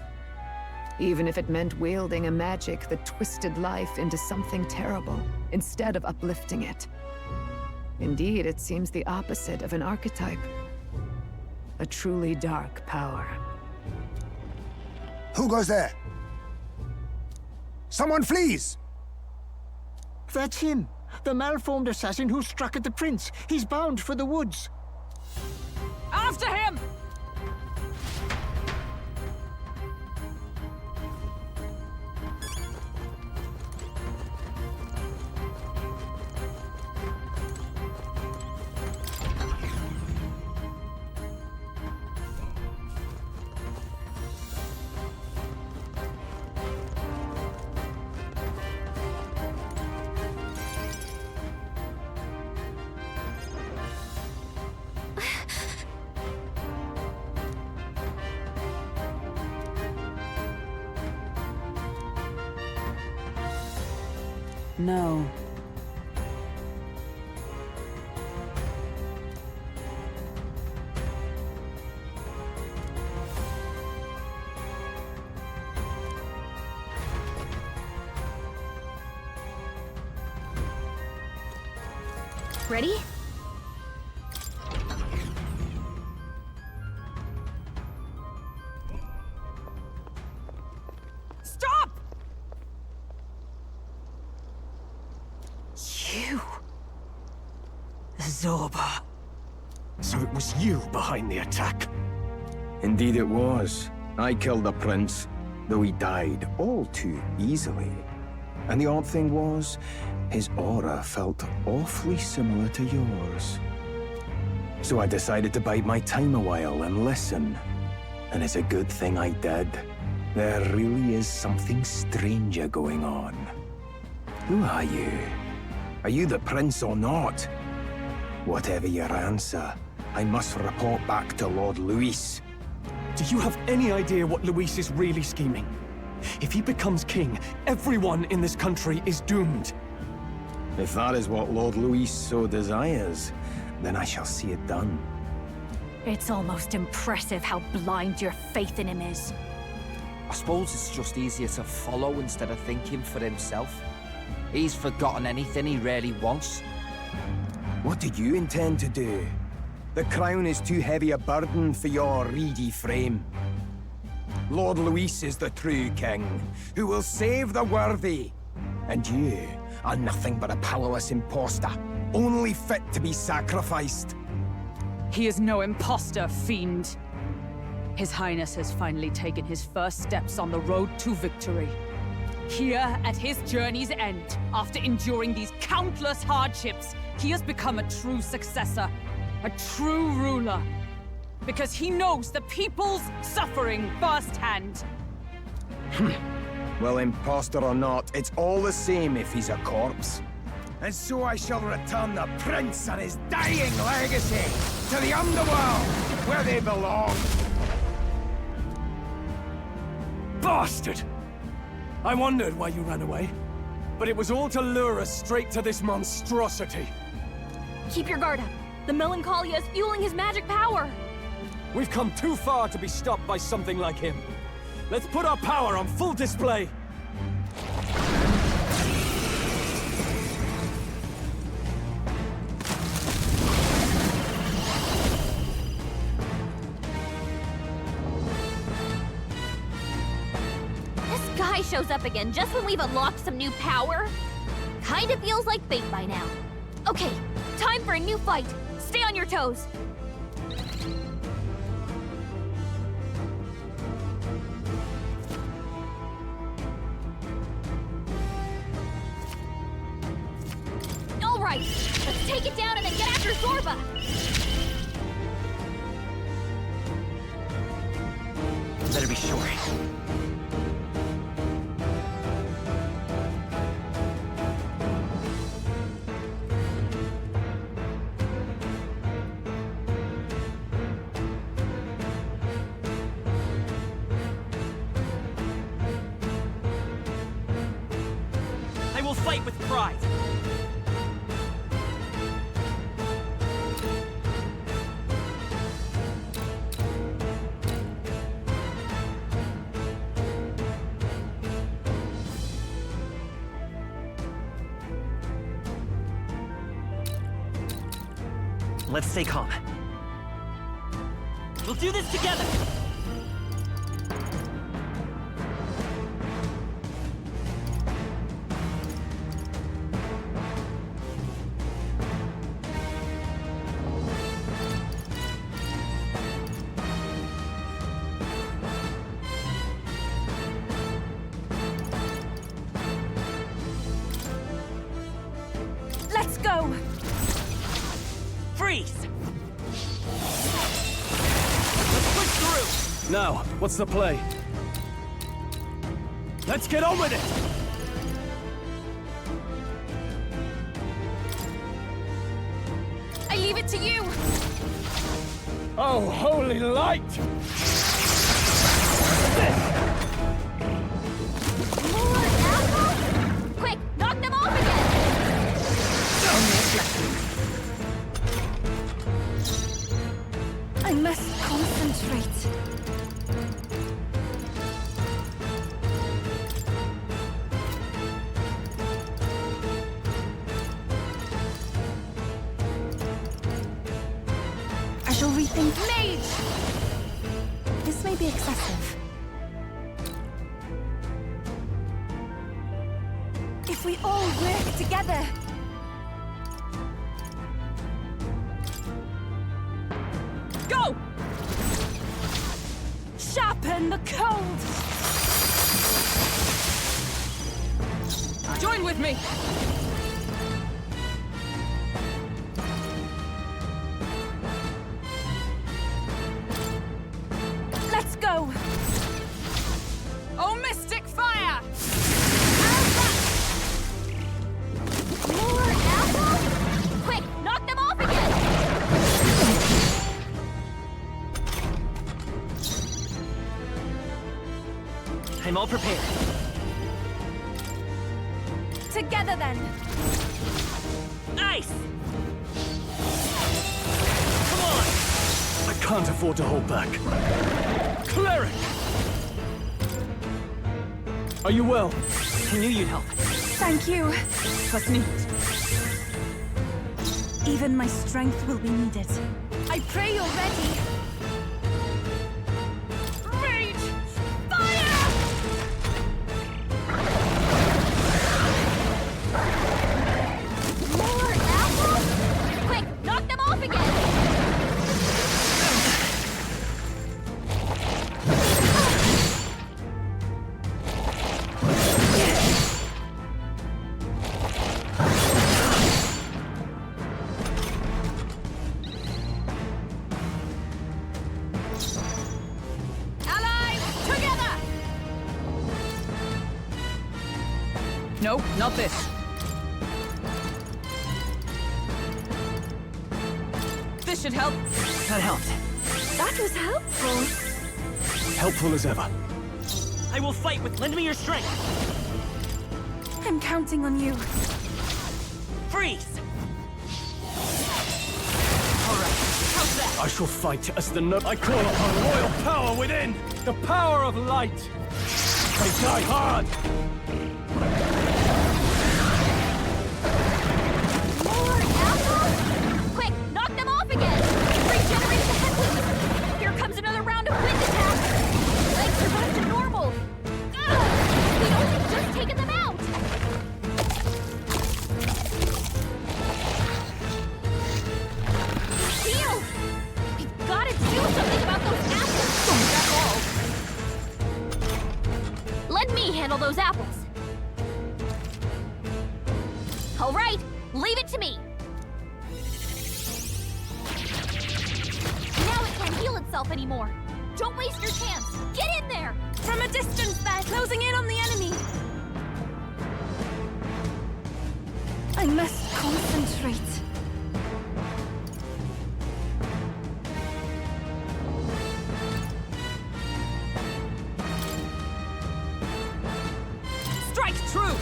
S4: Even if it meant wielding a magic that twisted life into something terrible, instead of uplifting it. Indeed, it seems the opposite of an archetype. A truly dark power.
S9: Who goes there? Someone flees!
S5: That's him! The malformed assassin who struck at the prince! He's bound for the woods!
S10: After him!
S13: No.
S3: Ready?
S10: Stop!
S11: You... Zorba.
S12: So it was you behind the attack?
S14: Indeed it was. I killed the prince, though he died all too easily. And the odd thing was, his aura felt awfully similar to yours. So I decided to bide my time a while and listen. And it's a good thing I did. There really is something stranger going on. Who are you? Are you the prince or not? Whatever your answer, I must report back to Lord Luis.
S12: Do you have any idea what Luis is really scheming? If he becomes king, everyone in this country is doomed.
S14: If that is what Lord Luis so desires, then I shall see it done.
S3: It's almost impressive how blind your faith in him is.
S15: I suppose it's just easier to follow instead of thinking for himself. He's forgotten anything he really wants.
S14: What do you intend to do? The crown is too heavy a burden for your reedy frame. Lord Luis is the true king, who will save the worthy. And you are nothing but a powerless imposter, only fit to be sacrificed.
S10: He is no imposter, fiend. His Highness has finally taken his first steps on the road to victory. Here, at his journey's end, after enduring these countless hardships, he has become a true successor, a true ruler. Because he knows the people's suffering firsthand.
S14: Well, imposter or not, it's all the same if he's a corpse.
S16: And so I shall return the prince and his dying legacy to the underworld, where they belong.
S12: Bastard! I wondered why you ran away, but it was all to lure us straight to this monstrosity.
S3: Keep your guard up. The Melancholia is fueling his magic power.
S12: We've come too far to be stopped by something like him. Let's put our power on full display.
S3: This guy shows up again just when we've unlocked some new power. Kinda feels like fate by now. Okay, time for a new fight. Stay on your toes. All right, let's take it down and then get after Zorba.
S7: Better be sure.
S17: I will fight with pride.
S7: Let's stay calm.
S17: We'll do this together!
S3: Let's go!
S17: Freeze! Let's push through!
S12: Now, what's the play? Let's get on with it!
S3: I leave it to you!
S12: Oh, holy light!
S3: More apple? Quick, knock them off again! I must concentrate. I shall rethink Mage! This may be excessive. If we all work together.
S17: Go!
S3: Sharpen the cold!
S10: Join with me!
S3: Let's go!
S10: Oh, Mystic Fire!
S3: More apple? Quick, knock them off again!
S17: I'm all prepared.
S3: Together then!
S17: Ice! Come on!
S12: I can't afford to hold back. Cleric! Are you well?
S17: I knew you'd help.
S3: Thank you.
S10: That's neat.
S3: Even my strength will be needed. I pray you're ready.
S10: Rage! Fire!
S3: More apples? Quick, knock them off again!
S10: No, not this. This should help.
S17: That helped.
S3: That was helpful.
S12: Helpful as ever.
S17: I will fight with lend me your strength.
S3: I'm counting on you.
S17: Freeze! Alright, how's that?
S12: I shall fight as the I call upon royal power within! The power of light! They die hard!
S3: More apples? Quick, knock them off again! Regenerate the headwind! Here comes another round of wind attacks! Legs are back to normal! Ugh! We'd only just taken them out! Shield! We've got to do something about those apples! That's all! Let me handle those apples! All right, leave it to me! Now it can't heal itself anymore! Don't waste your chance! Get in there! From a distance, then! Closing in on the enemy! I must concentrate.
S10: Strike true!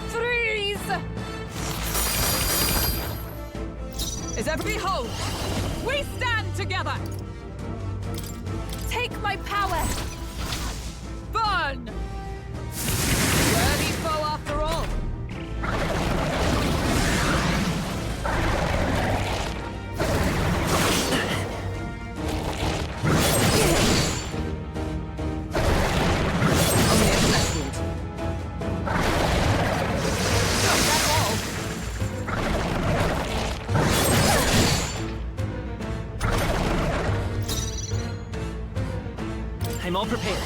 S10: Freeze! Is everybody behold? We stand together!
S3: Take my power!
S10: Burn! Worthy foe after all.
S17: I'm all prepared.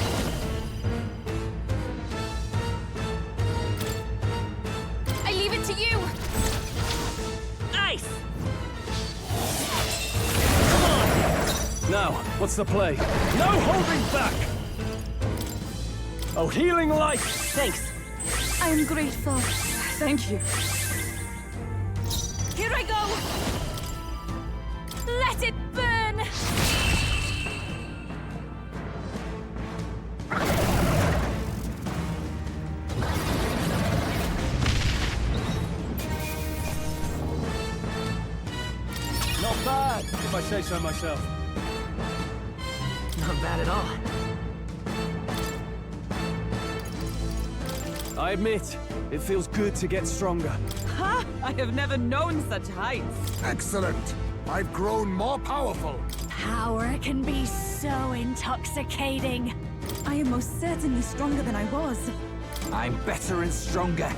S3: I leave it to you!
S17: Nice!
S12: Now, what's the play? No holding back! Oh, healing light!
S17: Thanks.
S3: I am grateful.
S10: Thank you.
S3: Here I go! Let it burn!
S12: Not bad, if I say so myself.
S17: Not bad at all.
S12: I admit, it feels good to get stronger.
S10: Ha! I have never known such heights.
S9: Excellent. I've grown more powerful.
S3: Power can be so intoxicating. I am most certainly stronger than I was.
S15: I'm better and stronger.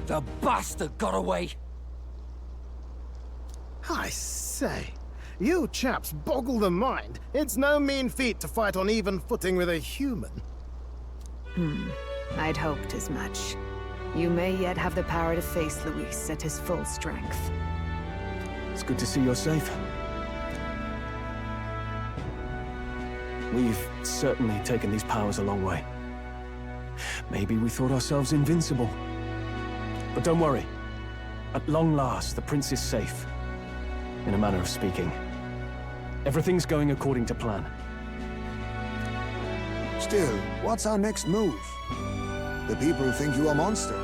S15: The bastard got away!
S11: I say, you chaps boggle the mind. It's no mean feat to fight on even footing with a human.
S4: I'd hoped as much. You may yet have the power to face Luis at his full strength.
S12: It's good to see you're safe. We've certainly taken these powers a long way. Maybe we thought ourselves invincible. But don't worry. At long last, the prince is safe. In a manner of speaking. Everything's going according to plan.
S9: Still, what's our next move? The people think you a monster.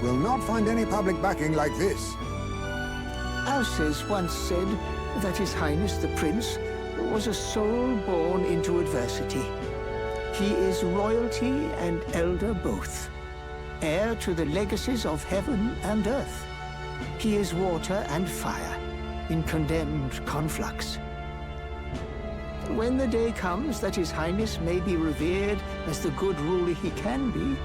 S9: Will not find any public backing like this.
S5: Alces once said that His Highness the Prince was a soul born into adversity. He is royalty and elder both, heir to the legacies of heaven and earth. He is water and fire, in condemned conflux. When the day comes that His Highness may be revered as the good ruler he can be,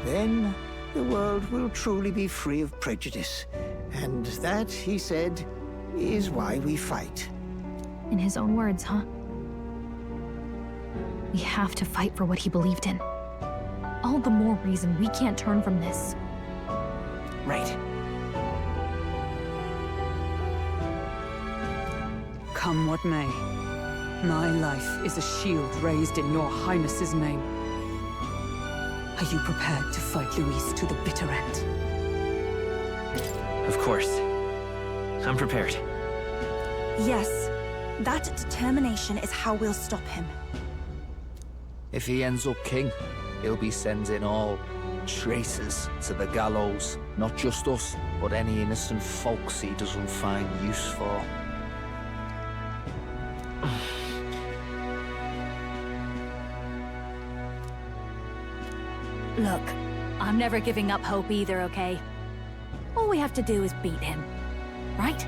S5: then the world will truly be free of prejudice. And that, he said, is why we fight.
S3: In his own words, huh? We have to fight for what he believed in. All the more reason we can't turn from this.
S15: Right.
S13: Come what may, My life is a shield raised in your highness's name. Are you prepared to fight Louis to the bitter end?
S7: Of course. I'm prepared.
S8: Yes, that determination is how we'll stop him.
S15: If he ends up king, he'll be sending all traitors to the gallows. Not just us, but any innocent folks he doesn't find use for.
S3: Look, I'm never giving up hope either, okay? All we have to do is beat him, right?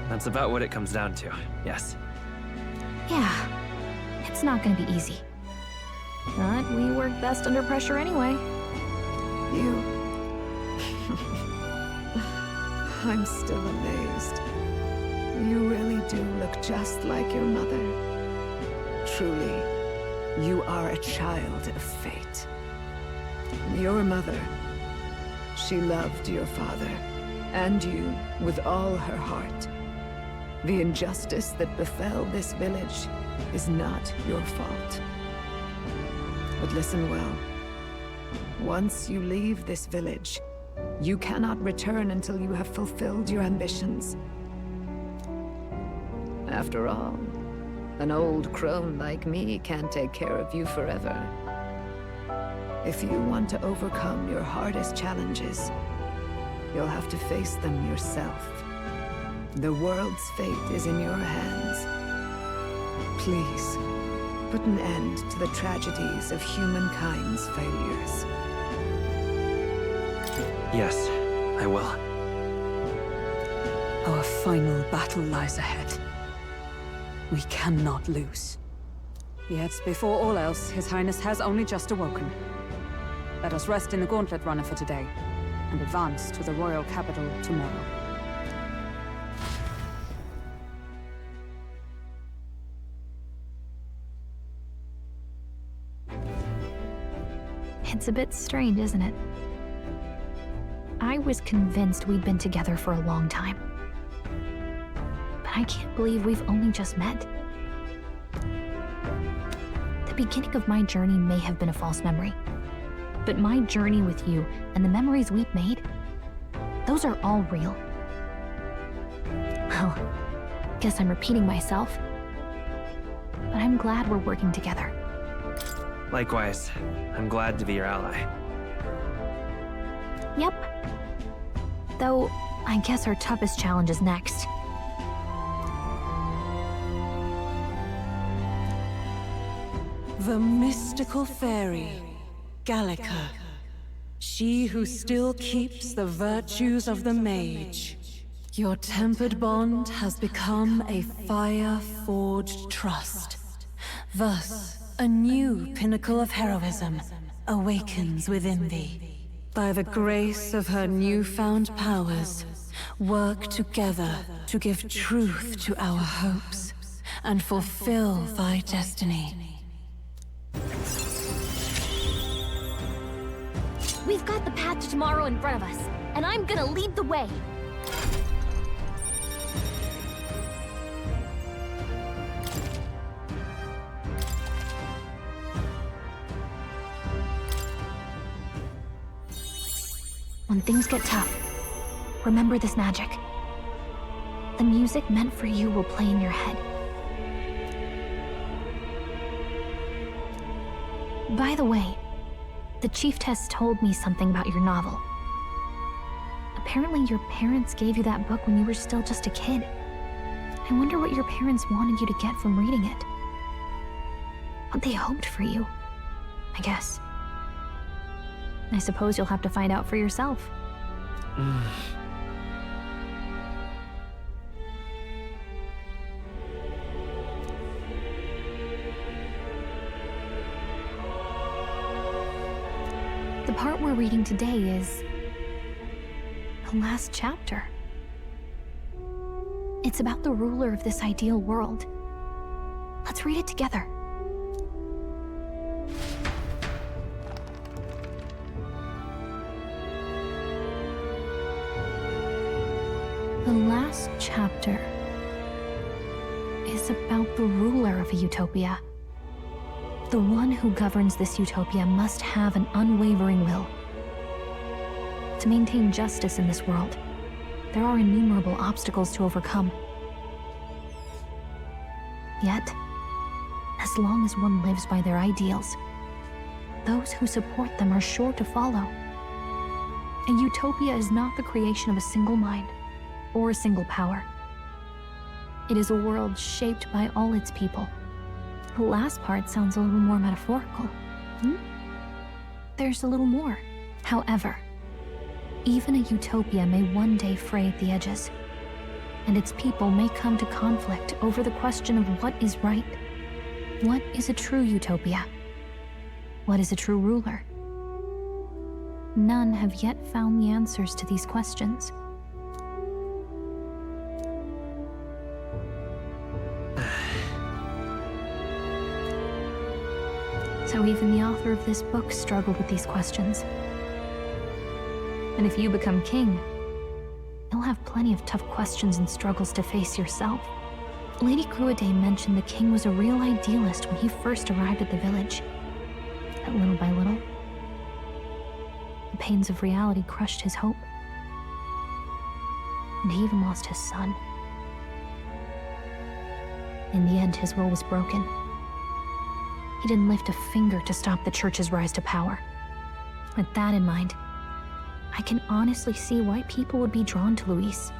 S7: That's about what it comes down to, yes.
S18: Yeah, it's not gonna be easy. But we work best under pressure anyway.
S4: You... I'm still amazed. You really do look just like your mother. Truly, you are a child of fate. Your mother, she loved your father, and you with all her heart. The injustice that befell this village is not your fault. But listen well. Once you leave this village, you cannot return until you have fulfilled your ambitions. After all, an old crone like me can't take care of you forever. If you want to overcome your hardest challenges, you'll have to face them yourself. The world's fate is in your hands. Please, put an end to the tragedies of humankind's failures.
S7: Yes, I will.
S13: Our final battle lies ahead. We cannot lose. Yet, before all else, His Highness has only just awoken. Let us rest in the Gauntlet Runner for today, and advance to the royal capital tomorrow.
S18: It's a bit strange, isn't it? I was convinced we'd been together for a long time. But I can't believe we've only just met. The beginning of my journey may have been a false memory. But my journey with you and the memories we've made, those are all real. Well, guess I'm repeating myself. But I'm glad we're working together.
S7: Likewise, I'm glad to be your ally.
S18: Yep. Though, I guess our toughest challenge is next.
S2: The mystical fairy, Gallica. She who still keeps the virtues of the mage. Your tempered bond has become a fire-forged trust. Thus, a new pinnacle of heroism awakens within thee. By the grace of her newfound powers, work together to give truth to our hopes and fulfill thy destiny.
S18: We've got the path to tomorrow in front of us, and I'm gonna lead the way. When things get tough, remember this magic. The music meant for you will play in your head. By the way, the Chieftess told me something about your novel. Apparently your parents gave you that book when you were still just a kid. I wonder what your parents wanted you to get from reading it. What they hoped for you, I guess. I suppose you'll have to find out for yourself. The part we're reading today is the last chapter. It's about the ruler of this ideal world. Let's read it together. The last chapter is about the ruler of a utopia. The one who governs this utopia must have an unwavering will. To maintain justice in this world, there are innumerable obstacles to overcome. Yet, as long as one lives by their ideals, those who support them are sure to follow. A utopia is not the creation of a single mind or a single power. It is a world shaped by all its people. The last part sounds a little more metaphorical. There's a little more. However, even a utopia may one day fray at the edges, and its people may come to conflict over the question of what is right. What is a true utopia? What is a true ruler? None have yet found the answers to these questions. So even the author of this book struggled with these questions. And if you become king, you'll have plenty of tough questions and struggles to face yourself. Lady Gruaday mentioned the king was a real idealist when he first arrived at the village. But little by little, the pains of reality crushed his hope. And he even lost his son. In the end, his will was broken. He didn't lift a finger to stop the church's rise to power. With that in mind, I can honestly see why people would be drawn to Luis.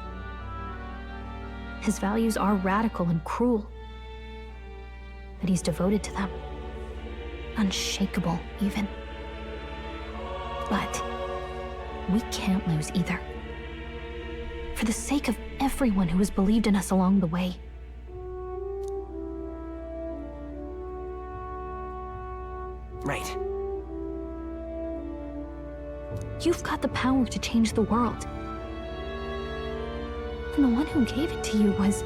S18: His values are radical and cruel, but he's devoted to them. Unshakable, even. But we can't lose either. For the sake of everyone who has believed in us along the way.
S7: Right.
S18: You've got the power to change the world. And the one who gave it to you was,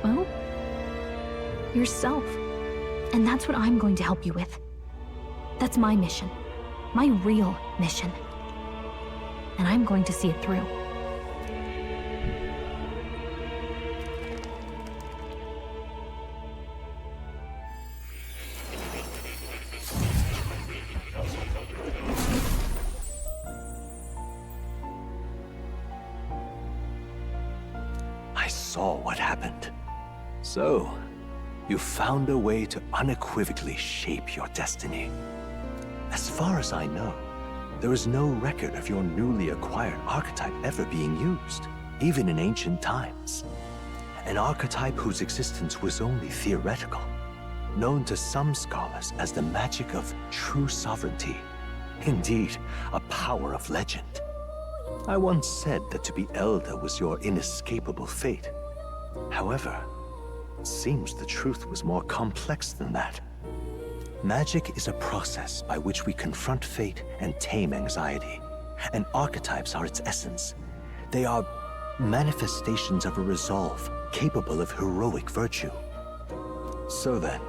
S18: well, yourself. And that's what I'm going to help you with. That's my mission. My real mission. And I'm going to see it through.
S12: I saw what happened. So, you found a way to unequivocally shape your destiny. As far as I know, there is no record of your newly acquired archetype ever being used, even in ancient times. An archetype whose existence was only theoretical, known to some scholars as the magic of true sovereignty. Indeed, a power of legend. I once said that to be elder was your inescapable fate. However, it seems the truth was more complex than that. Magic is a process by which we confront fate and tame anxiety, and archetypes are its essence. They are manifestations of a resolve capable of heroic virtue. So then,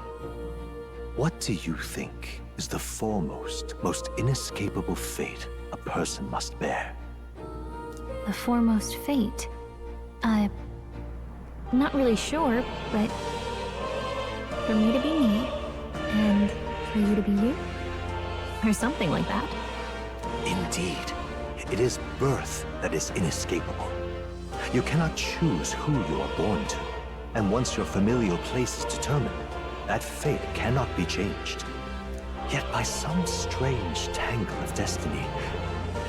S12: what do you think is the foremost, most inescapable fate a person must bear?
S18: The foremost fate? I'm not really sure, but for me to be me, and for you to be you, or something like that.
S12: Indeed, it is birth that is inescapable. You cannot choose who you are born to, and once your familial place is determined, that fate cannot be changed. Yet by some strange tangle of destiny,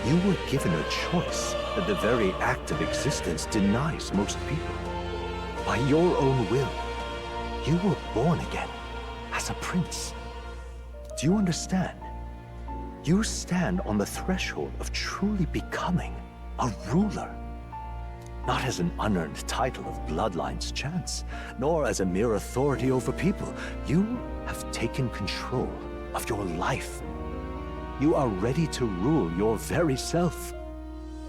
S12: you were given a choice that the very act of existence denies most people. By your own will, you were born again as a prince. Do you understand? You stand on the threshold of truly becoming a ruler. Not as an unearned title of bloodline's chance, nor as a mere authority over people. You have taken control of your life. You are ready to rule your very self.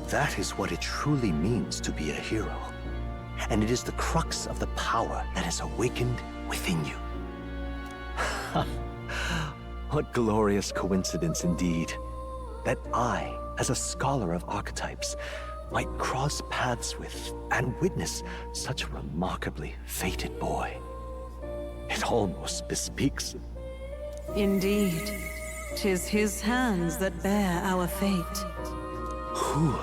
S12: That is what it truly means to be a hero. And it is the crux of the power that has awakened within you. What glorious coincidence indeed, that I, as a scholar of archetypes,
S19: might cross paths with and witness such a remarkably fated boy. It almost bespeaks.
S2: Indeed, 'tis his hands that bear our fate.
S19: Who?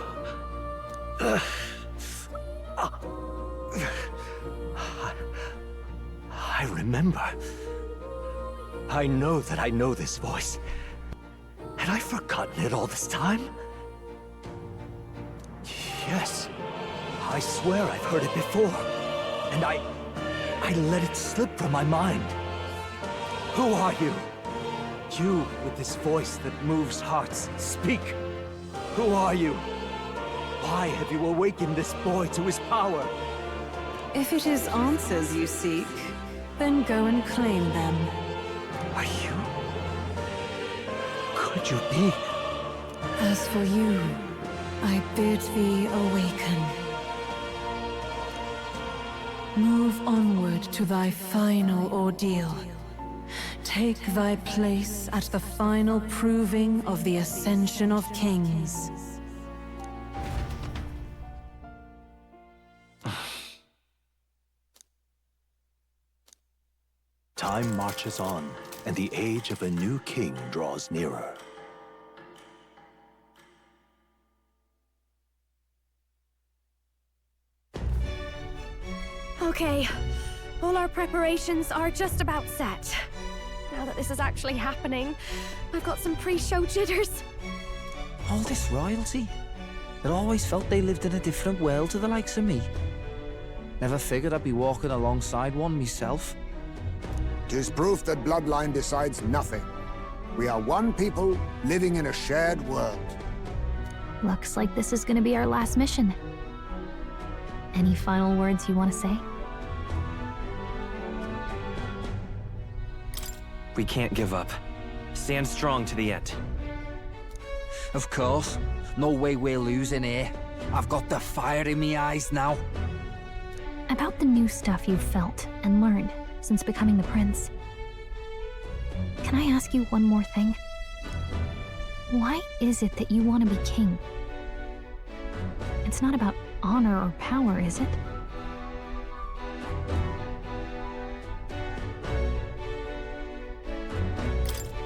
S19: I remember. I know that I know this voice. Had I forgotten it all this time? Yes. I swear I've heard it before. And I let it slip from my mind. Who are you? You with this voice that moves hearts. Speak. Who are you? Why have you awakened this boy to his power?
S2: If it is answers you seek, then go and claim them.
S19: Are you? Could you be?
S2: As for you, I bid thee awaken. Move onward to thy final ordeal. Take thy place at the final proving of the Ascension of Kings.
S19: Time marches on, and the age of a new king draws nearer.
S3: Okay, all our preparations are just about set. Now that this is actually happening, I've got some pre-show jitters.
S15: All this royalty? It always felt they lived in a different world to the likes of me. Never figured I'd be walking alongside one myself.
S9: 'Tis proof that bloodline decides nothing. We are one people living in a shared world.
S18: Looks like this is gonna be our last mission. Any final words you want to say?
S7: We can't give up. Stand strong to the end.
S15: Of course. No way we're losing here. I've got the fire in my eyes now.
S18: About the new stuff you've felt and learned since becoming the prince. Can I ask you one more thing? Why is it that you want to be king? It's not about honor or power, is it?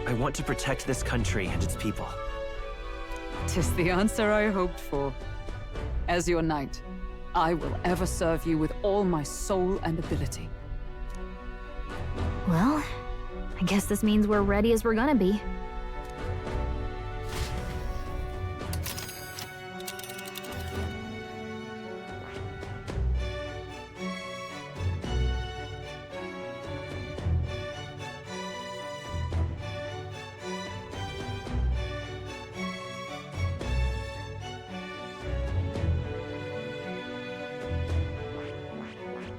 S7: I want to protect this country and its people.
S13: 'Tis the answer I hoped for. As your knight, I will ever serve you with all my soul and ability.
S18: Well, I guess this means we're ready as we're gonna be.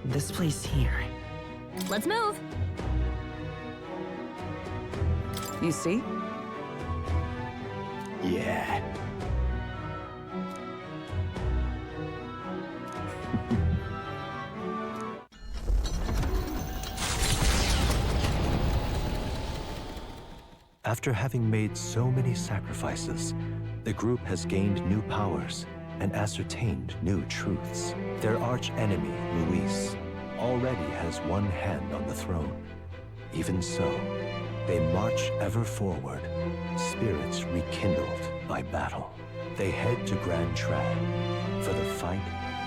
S7: This place here.
S3: Let's move.
S13: You see?
S19: Yeah.
S12: After having made so many sacrifices, the group has gained new powers and ascertained new truths. Their arch-enemy, Luis, already has one hand on the throne. Even so, they march ever forward, spirits rekindled by battle. They head to Grand Trad, for the fight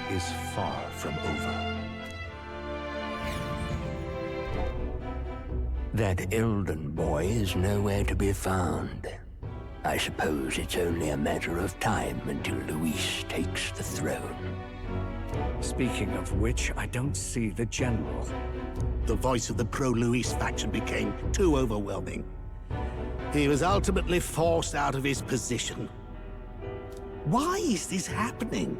S12: is far from over.
S20: That Elden boy is nowhere to be found. I suppose it's only a matter of time until Luis takes the throne.
S16: Speaking of which, I don't see the general.
S21: The voice of the pro-Luis faction became too overwhelming. He was ultimately forced out of his position. Why is this happening?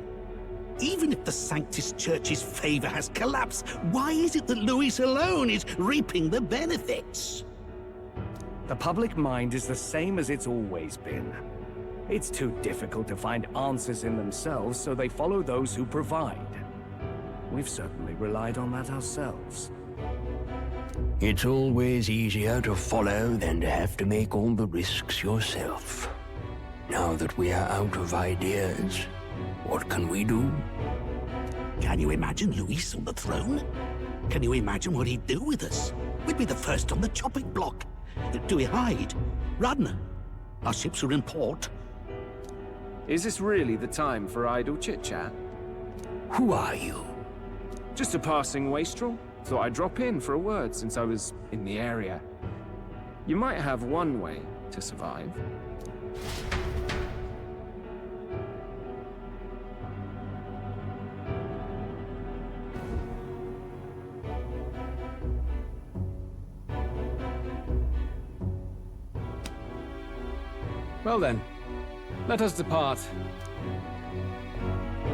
S21: Even if the Sanctus Church's favor has collapsed, why is it that Luis alone is reaping the benefits?
S16: The public mind is the same as it's always been. It's too difficult to find answers in themselves, so they follow those who provide. We've certainly relied on that ourselves.
S20: It's always easier to follow than to have to make all the risks yourself. Now that we are out of ideas, What can we do?
S21: Can you imagine Luis on the throne? Can you imagine what he'd do with us? We'd be the first on the chopping block. Do we hide? Run? Our ships are in port.
S16: Is this really the time for idle chit-chat?
S20: Who are you?
S16: Just a passing wastrel. Thought I'd drop in for a word since I was in the area. You might have one way to survive. Well then, let us depart.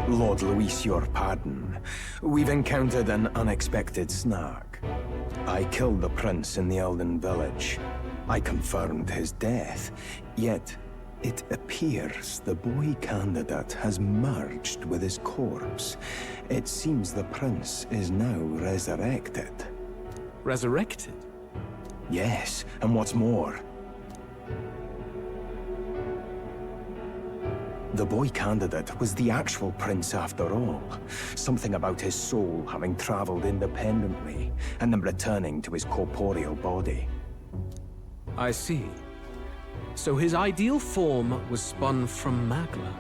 S14: Lord Luis, your pardon. We've encountered an unexpected snag. I killed the prince in the Elden village. I confirmed his death, yet it appears the boy candidate has merged with his corpse. It seems the prince is now resurrected.
S16: Resurrected?
S14: Yes, and what's more, the boy candidate was the actual prince after all. Something about his soul having traveled independently, and then returning to his corporeal body.
S16: I see. So his ideal form was spun from Magla.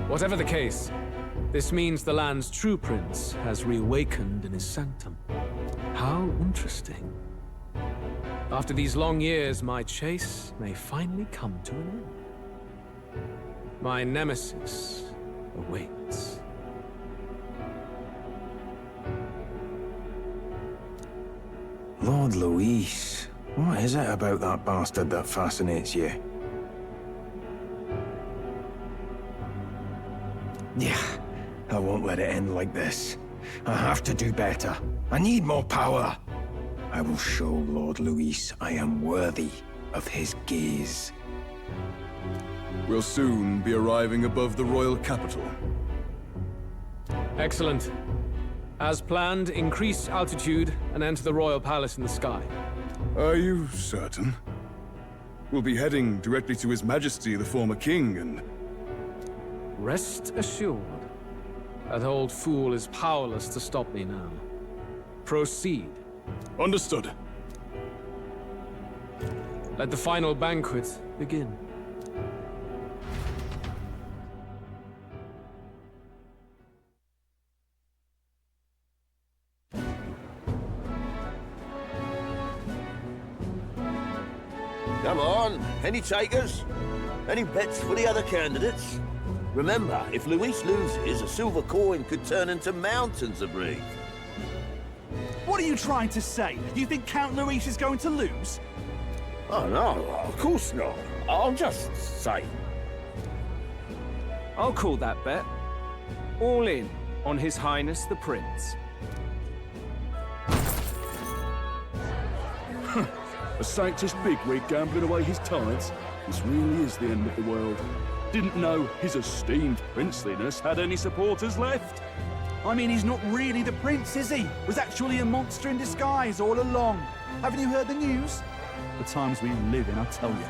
S16: Whatever the case, this means the land's true prince has reawakened in his sanctum. How interesting. After these long years, my chase may finally come to an end. My nemesis awaits.
S14: Lord Luis, what is it about that bastard that fascinates you? Yeah, I won't let it end like this. I have to do better. I need more power. I will show Lord Luis I am worthy of his gaze.
S1: We'll soon be arriving above the royal capital.
S16: Excellent. As planned, increase altitude and enter the royal palace in the sky.
S1: Are you certain? We'll be heading directly to His Majesty, the former king, and...
S16: Rest assured, that old fool is powerless to stop me now. Proceed.
S1: Understood.
S16: Let the final banquet begin.
S22: Come on, any takers? Any bets for the other candidates? Remember, if Luis loses, a silver coin could turn into mountains of reef.
S23: What are you trying to say? You think Count Luis is going to lose?
S22: Oh no, of course not. I'm just saying.
S16: I'll call that bet. All in on His Highness the Prince.
S1: A Sanctus bigwig gambling away his talents? This really is the end of the world. Didn't know his esteemed princeliness had any supporters left.
S23: I mean, he's not really the prince, is he? Was actually a monster in disguise all along. Haven't you heard the news? The times we live in, I tell you.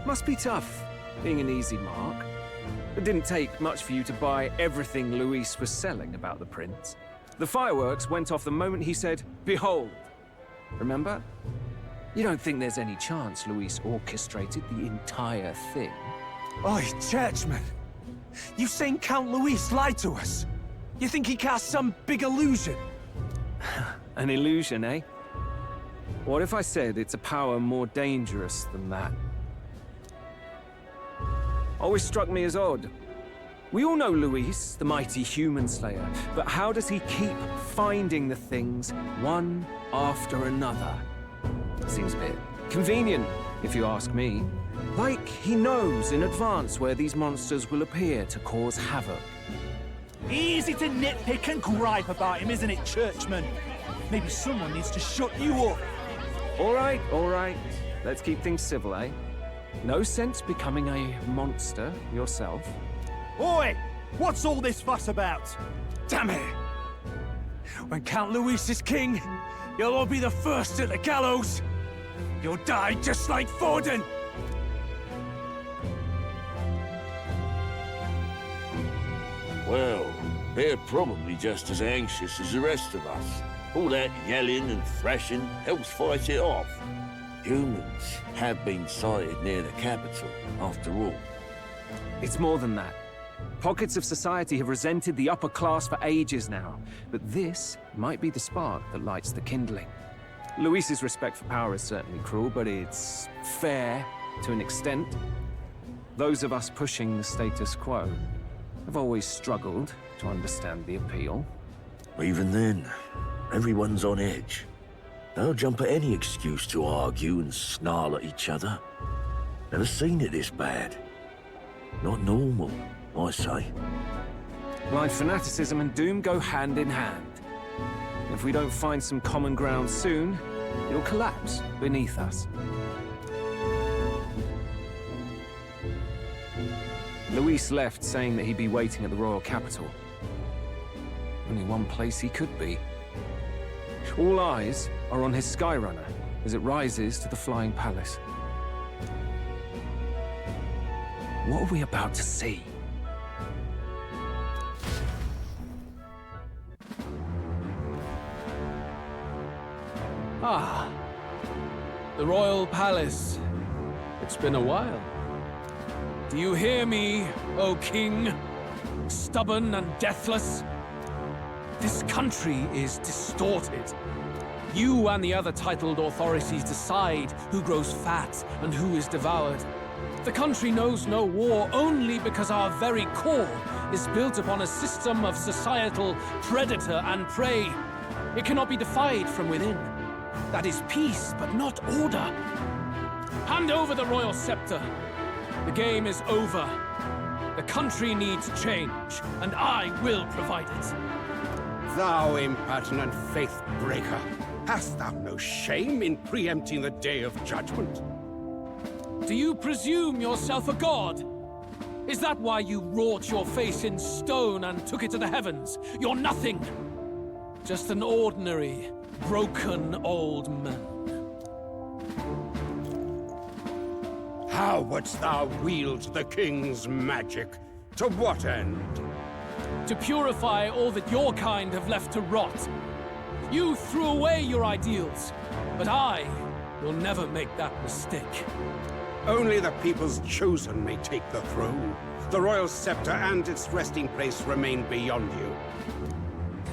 S16: Must be tough, being an easy mark. It didn't take much for you to buy everything Luis was selling about the prince. The fireworks went off the moment he said, "Behold." Remember? You don't think there's any chance Luis orchestrated the entire thing?
S23: Oi, churchman! You saying Count Luis lied to us? You think he cast some big illusion?
S16: An illusion, eh? What if I said it's a power more dangerous than that? Always struck me as odd. We all know Luis, the mighty human slayer, but how does he keep finding the things one after another? Seems a bit convenient, if you ask me. Like he knows in advance where these monsters will appear to cause havoc.
S23: Easy to nitpick and gripe about him, isn't it, churchman? Maybe someone needs to shut you up.
S16: All right. Let's keep things civil, eh? No sense becoming a monster yourself.
S23: Oi! What's all this fuss about? Damn it! When Count Luis is king, you'll all be the first at the gallows. You'll die just like Forden.
S22: Well, they're probably just as anxious as the rest of us. All that yelling and thrashing helps fight it off. Humans have been sighted near the capital, after all.
S16: It's more than that. Pockets of society have resented the upper class for ages now, but this might be the spark that lights the kindling. Luis's respect for power is certainly cruel, but it's fair to an extent. Those of us pushing the status quo have always struggled to understand the appeal.
S22: Even then, everyone's on edge. They'll jump at any excuse to argue and snarl at each other. Never seen it this bad. Not normal, I say.
S16: Blind fanaticism and doom go hand in hand. If we don't find some common ground soon, it'll collapse beneath us. Luis left saying that he'd be waiting at the royal capital. Only one place he could be. All eyes are on his Skyrunner as it rises to the flying palace. What are we about to see?
S6: Ah, the royal palace. It's been a while.
S16: Do you hear me, O king? Stubborn and deathless? This country is distorted. You and the other titled authorities decide who grows fat and who is devoured. The country knows no war only because our very core is built upon a system of societal predator and prey. It cannot be defied from within. That is peace, but not order. Hand over the royal scepter. The game is over. The country needs change, and I will provide it.
S10: Thou impertinent faith breaker, hast thou no shame in preempting the day of judgment?
S16: Do you presume yourself a god? Is that why you wrought your face in stone and took it to the heavens? You're nothing. Just an ordinary, broken old man.
S10: How wouldst thou wield the king's magic? To what end?
S16: To purify all that your kind have left to rot. You threw away your ideals, but I will never make that mistake.
S10: Only the people's chosen may take the throne. The royal scepter and its resting place remain beyond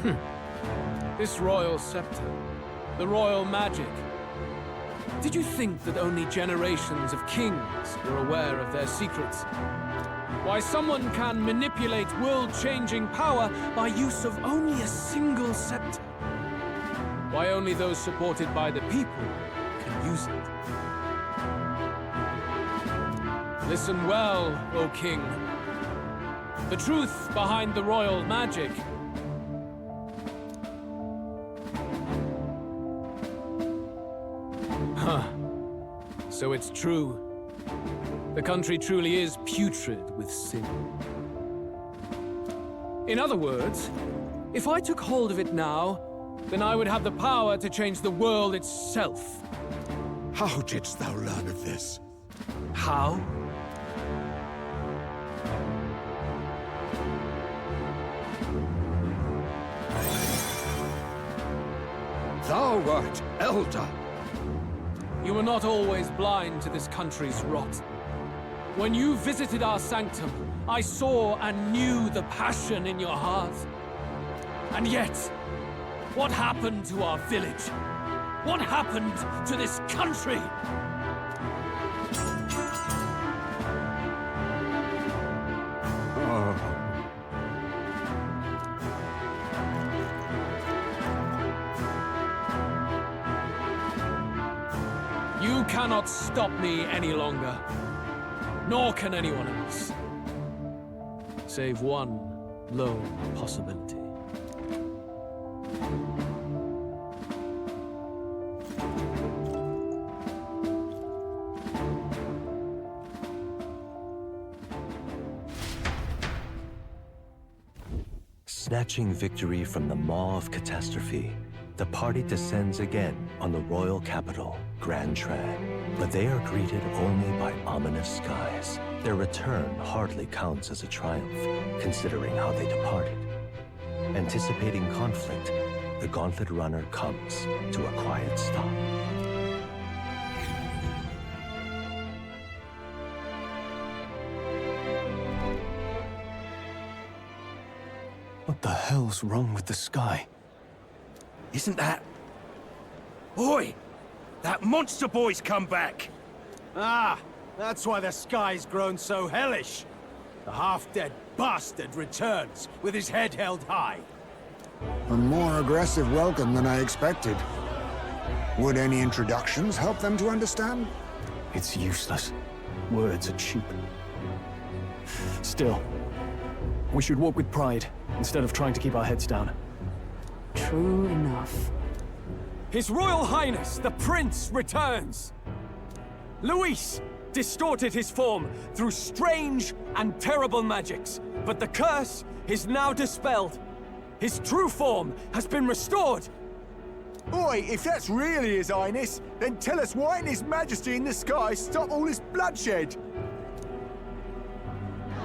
S10: you.
S16: This royal scepter, the royal magic. Did you think that only generations of kings were aware of their secrets? Why someone can manipulate world-changing power by use of only a single scepter? Why only those supported by the people can use it? Listen well, O king. The truth behind the royal magic. Huh. So it's true. The country truly is putrid with sin. In other words, if I took hold of it now, then I would have the power to change the world itself.
S10: How didst thou learn of this?
S16: How?
S10: Thou wert elder.
S16: You were not always blind to this country's rot. When you visited our sanctum, I saw and knew the passion in your heart. And yet, what happened to our village? What happened to this country? You cannot stop me any longer. Nor can anyone else. Save one lone possibility.
S17: Snatching victory from the maw of catastrophe, the party descends again on the royal capital, Grand Tran. But they are greeted only by ominous skies. Their return hardly counts as a triumph, considering how they departed. Anticipating conflict, the Gauntlet Runner comes to a quiet stop.
S12: What the hell's wrong with the sky?
S23: Isn't that... Oi! That monster boy's come back! Ah, that's why the sky's grown so hellish. The half-dead bastard returns with his head held high.
S9: A more aggressive welcome than I expected. Would any introductions help them to understand?
S12: It's useless. Words are cheap. Still, we should walk with pride, instead of trying to keep our heads down.
S13: True enough.
S16: His Royal Highness, the Prince, returns! Luis distorted his form through strange and terrible magics, but the curse is now dispelled. His true form has been restored!
S23: Oi, if that's really His Highness, then tell us why didn't His Majesty in the sky stop all this bloodshed?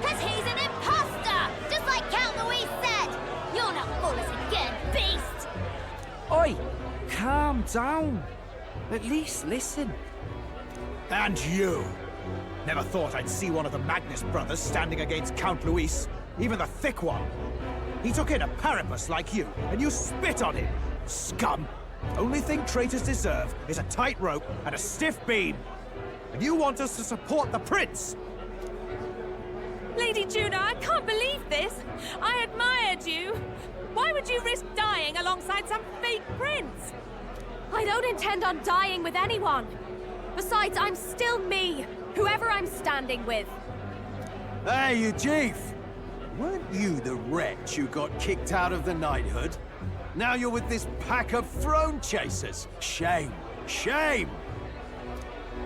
S5: Cause he's an imposter! Just like Count Louis said! You'll not fool us again, beast!
S8: Oi! Calm down. At least listen.
S23: And you! Never thought I'd see one of the Magnus brothers standing against Count Luis, even the thick one. He took in a Paripus like you, and you spit on him! Scum! Only thing traitors deserve is a tight rope and a stiff beam. And you want us to support the prince!
S11: Lady Juno, I can't believe this! I admired you! Why would you risk dying alongside some fake prince?
S3: I don't intend on dying with anyone. Besides, I'm still me, whoever I'm standing with.
S23: Hey, you chief! Weren't you the wretch who got kicked out of the knighthood? Now you're with this pack of throne chasers. Shame! Shame!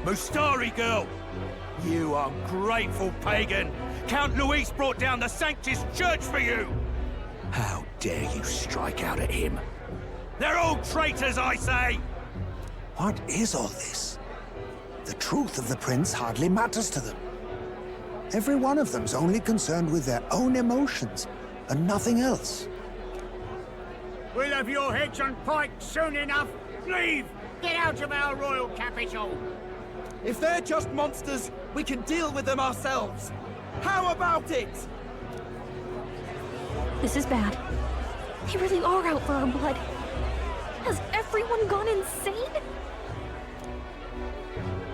S23: Mustari girl! You ungrateful pagan! Count Luis brought down the Sanctus Church for you! How dare you strike out at him? They're all traitors, I say!
S9: What is all this? The truth of the prince hardly matters to them. Every one of them's only concerned with their own emotions, and nothing else.
S24: We'll have your heads on pike soon enough. Leave! Get out of our royal capital!
S8: If they're just monsters, we can deal with them ourselves. How about it?
S18: This is bad. They really are out for our blood. Has everyone gone insane?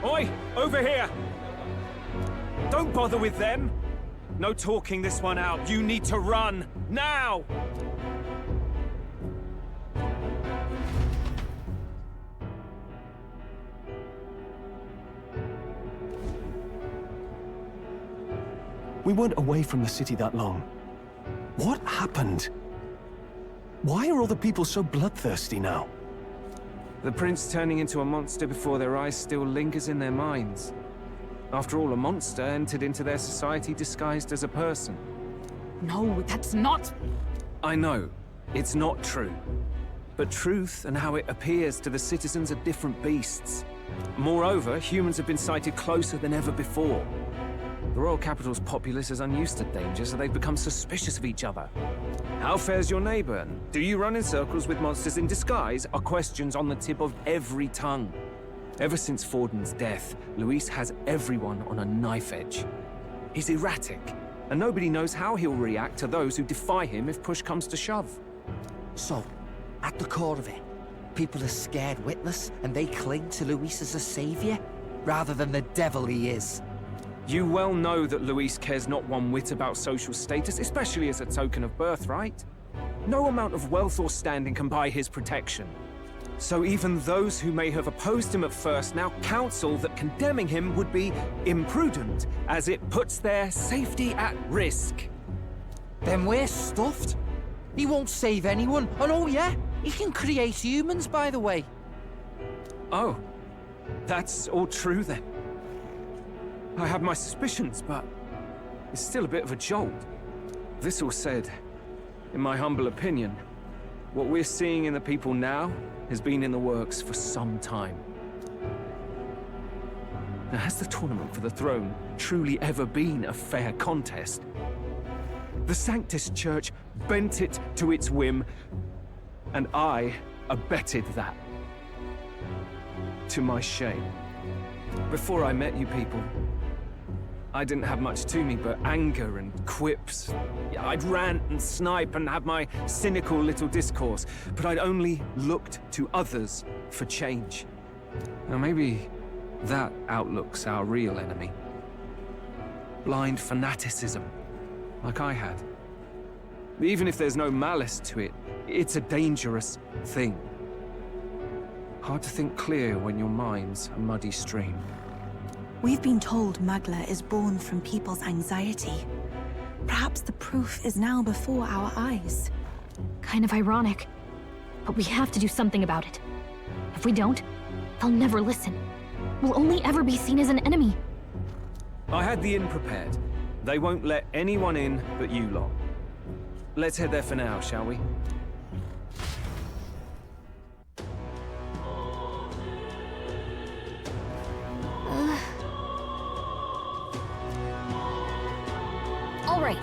S16: Oi! Over here! Don't bother with them! No talking this one out. You need to run! Now!
S12: We weren't away from the city that long. What happened? Why are all the people so bloodthirsty now?
S7: The prince turning into a monster before their eyes still lingers in their minds. After all, a monster entered into their society disguised as a person.
S13: No, that's not...
S7: I know, it's not true. But truth and how it appears to the citizens are different beasts. Moreover, humans have been sighted closer than ever before. The royal capital's populace is unused to danger, so they've become suspicious of each other. How fares your neighbor? Do you run in circles with monsters in disguise? Are questions on the tip of every tongue. Ever since Forden's death, Luis has everyone on a knife edge. He's erratic, and nobody knows how he'll react to those who defy him if push comes to shove.
S15: So, at the core of it, people are scared witless, and they cling to Luis as a savior, rather than the devil he is.
S7: You well know that Luis cares not one whit about social status, especially as a token of birthright. No amount of wealth or standing can buy his protection. So even those who may have opposed him at first now counsel that condemning him would be imprudent, as it puts their safety at risk.
S15: Then we're stuffed. He won't save anyone, and oh yeah, he can create humans, by the way.
S7: Oh, that's all true then. I have my suspicions, but it's still a bit of a jolt. This all said, in my humble opinion, what we're seeing in the people now has been in the works for some time. Now, has the tournament for the throne truly ever been a fair contest? The Sanctus Church bent it to its whim, and I abetted that. To my shame. Before I met you people, I didn't have much to me but anger and quips. I'd rant and snipe and have my cynical little discourse, but I'd only looked to others for change. Now maybe that outlook's our real enemy. Blind fanaticism, like I had. Even if there's no malice to it, it's a dangerous thing. Hard to think clear when your mind's a muddy stream.
S2: We've been told Magla is born from people's anxiety. Perhaps the proof is now before our eyes.
S18: Kind of ironic. But we have to do something about it. If we don't, they'll never listen. We'll only ever be seen as an enemy.
S7: I had the inn prepared. They won't let anyone in but you lot. Let's head there for now, shall we?
S18: All right.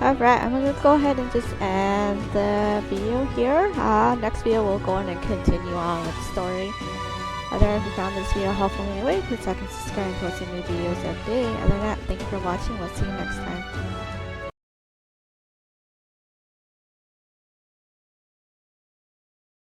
S4: Alright, I'm gonna go ahead and just end the video here. Next video we'll go on and continue on with the story. Otherwise, if you found this video helpful in any way, please like and subscribe and post new videos every day. Other than that, thank you for watching. We'll see you next time.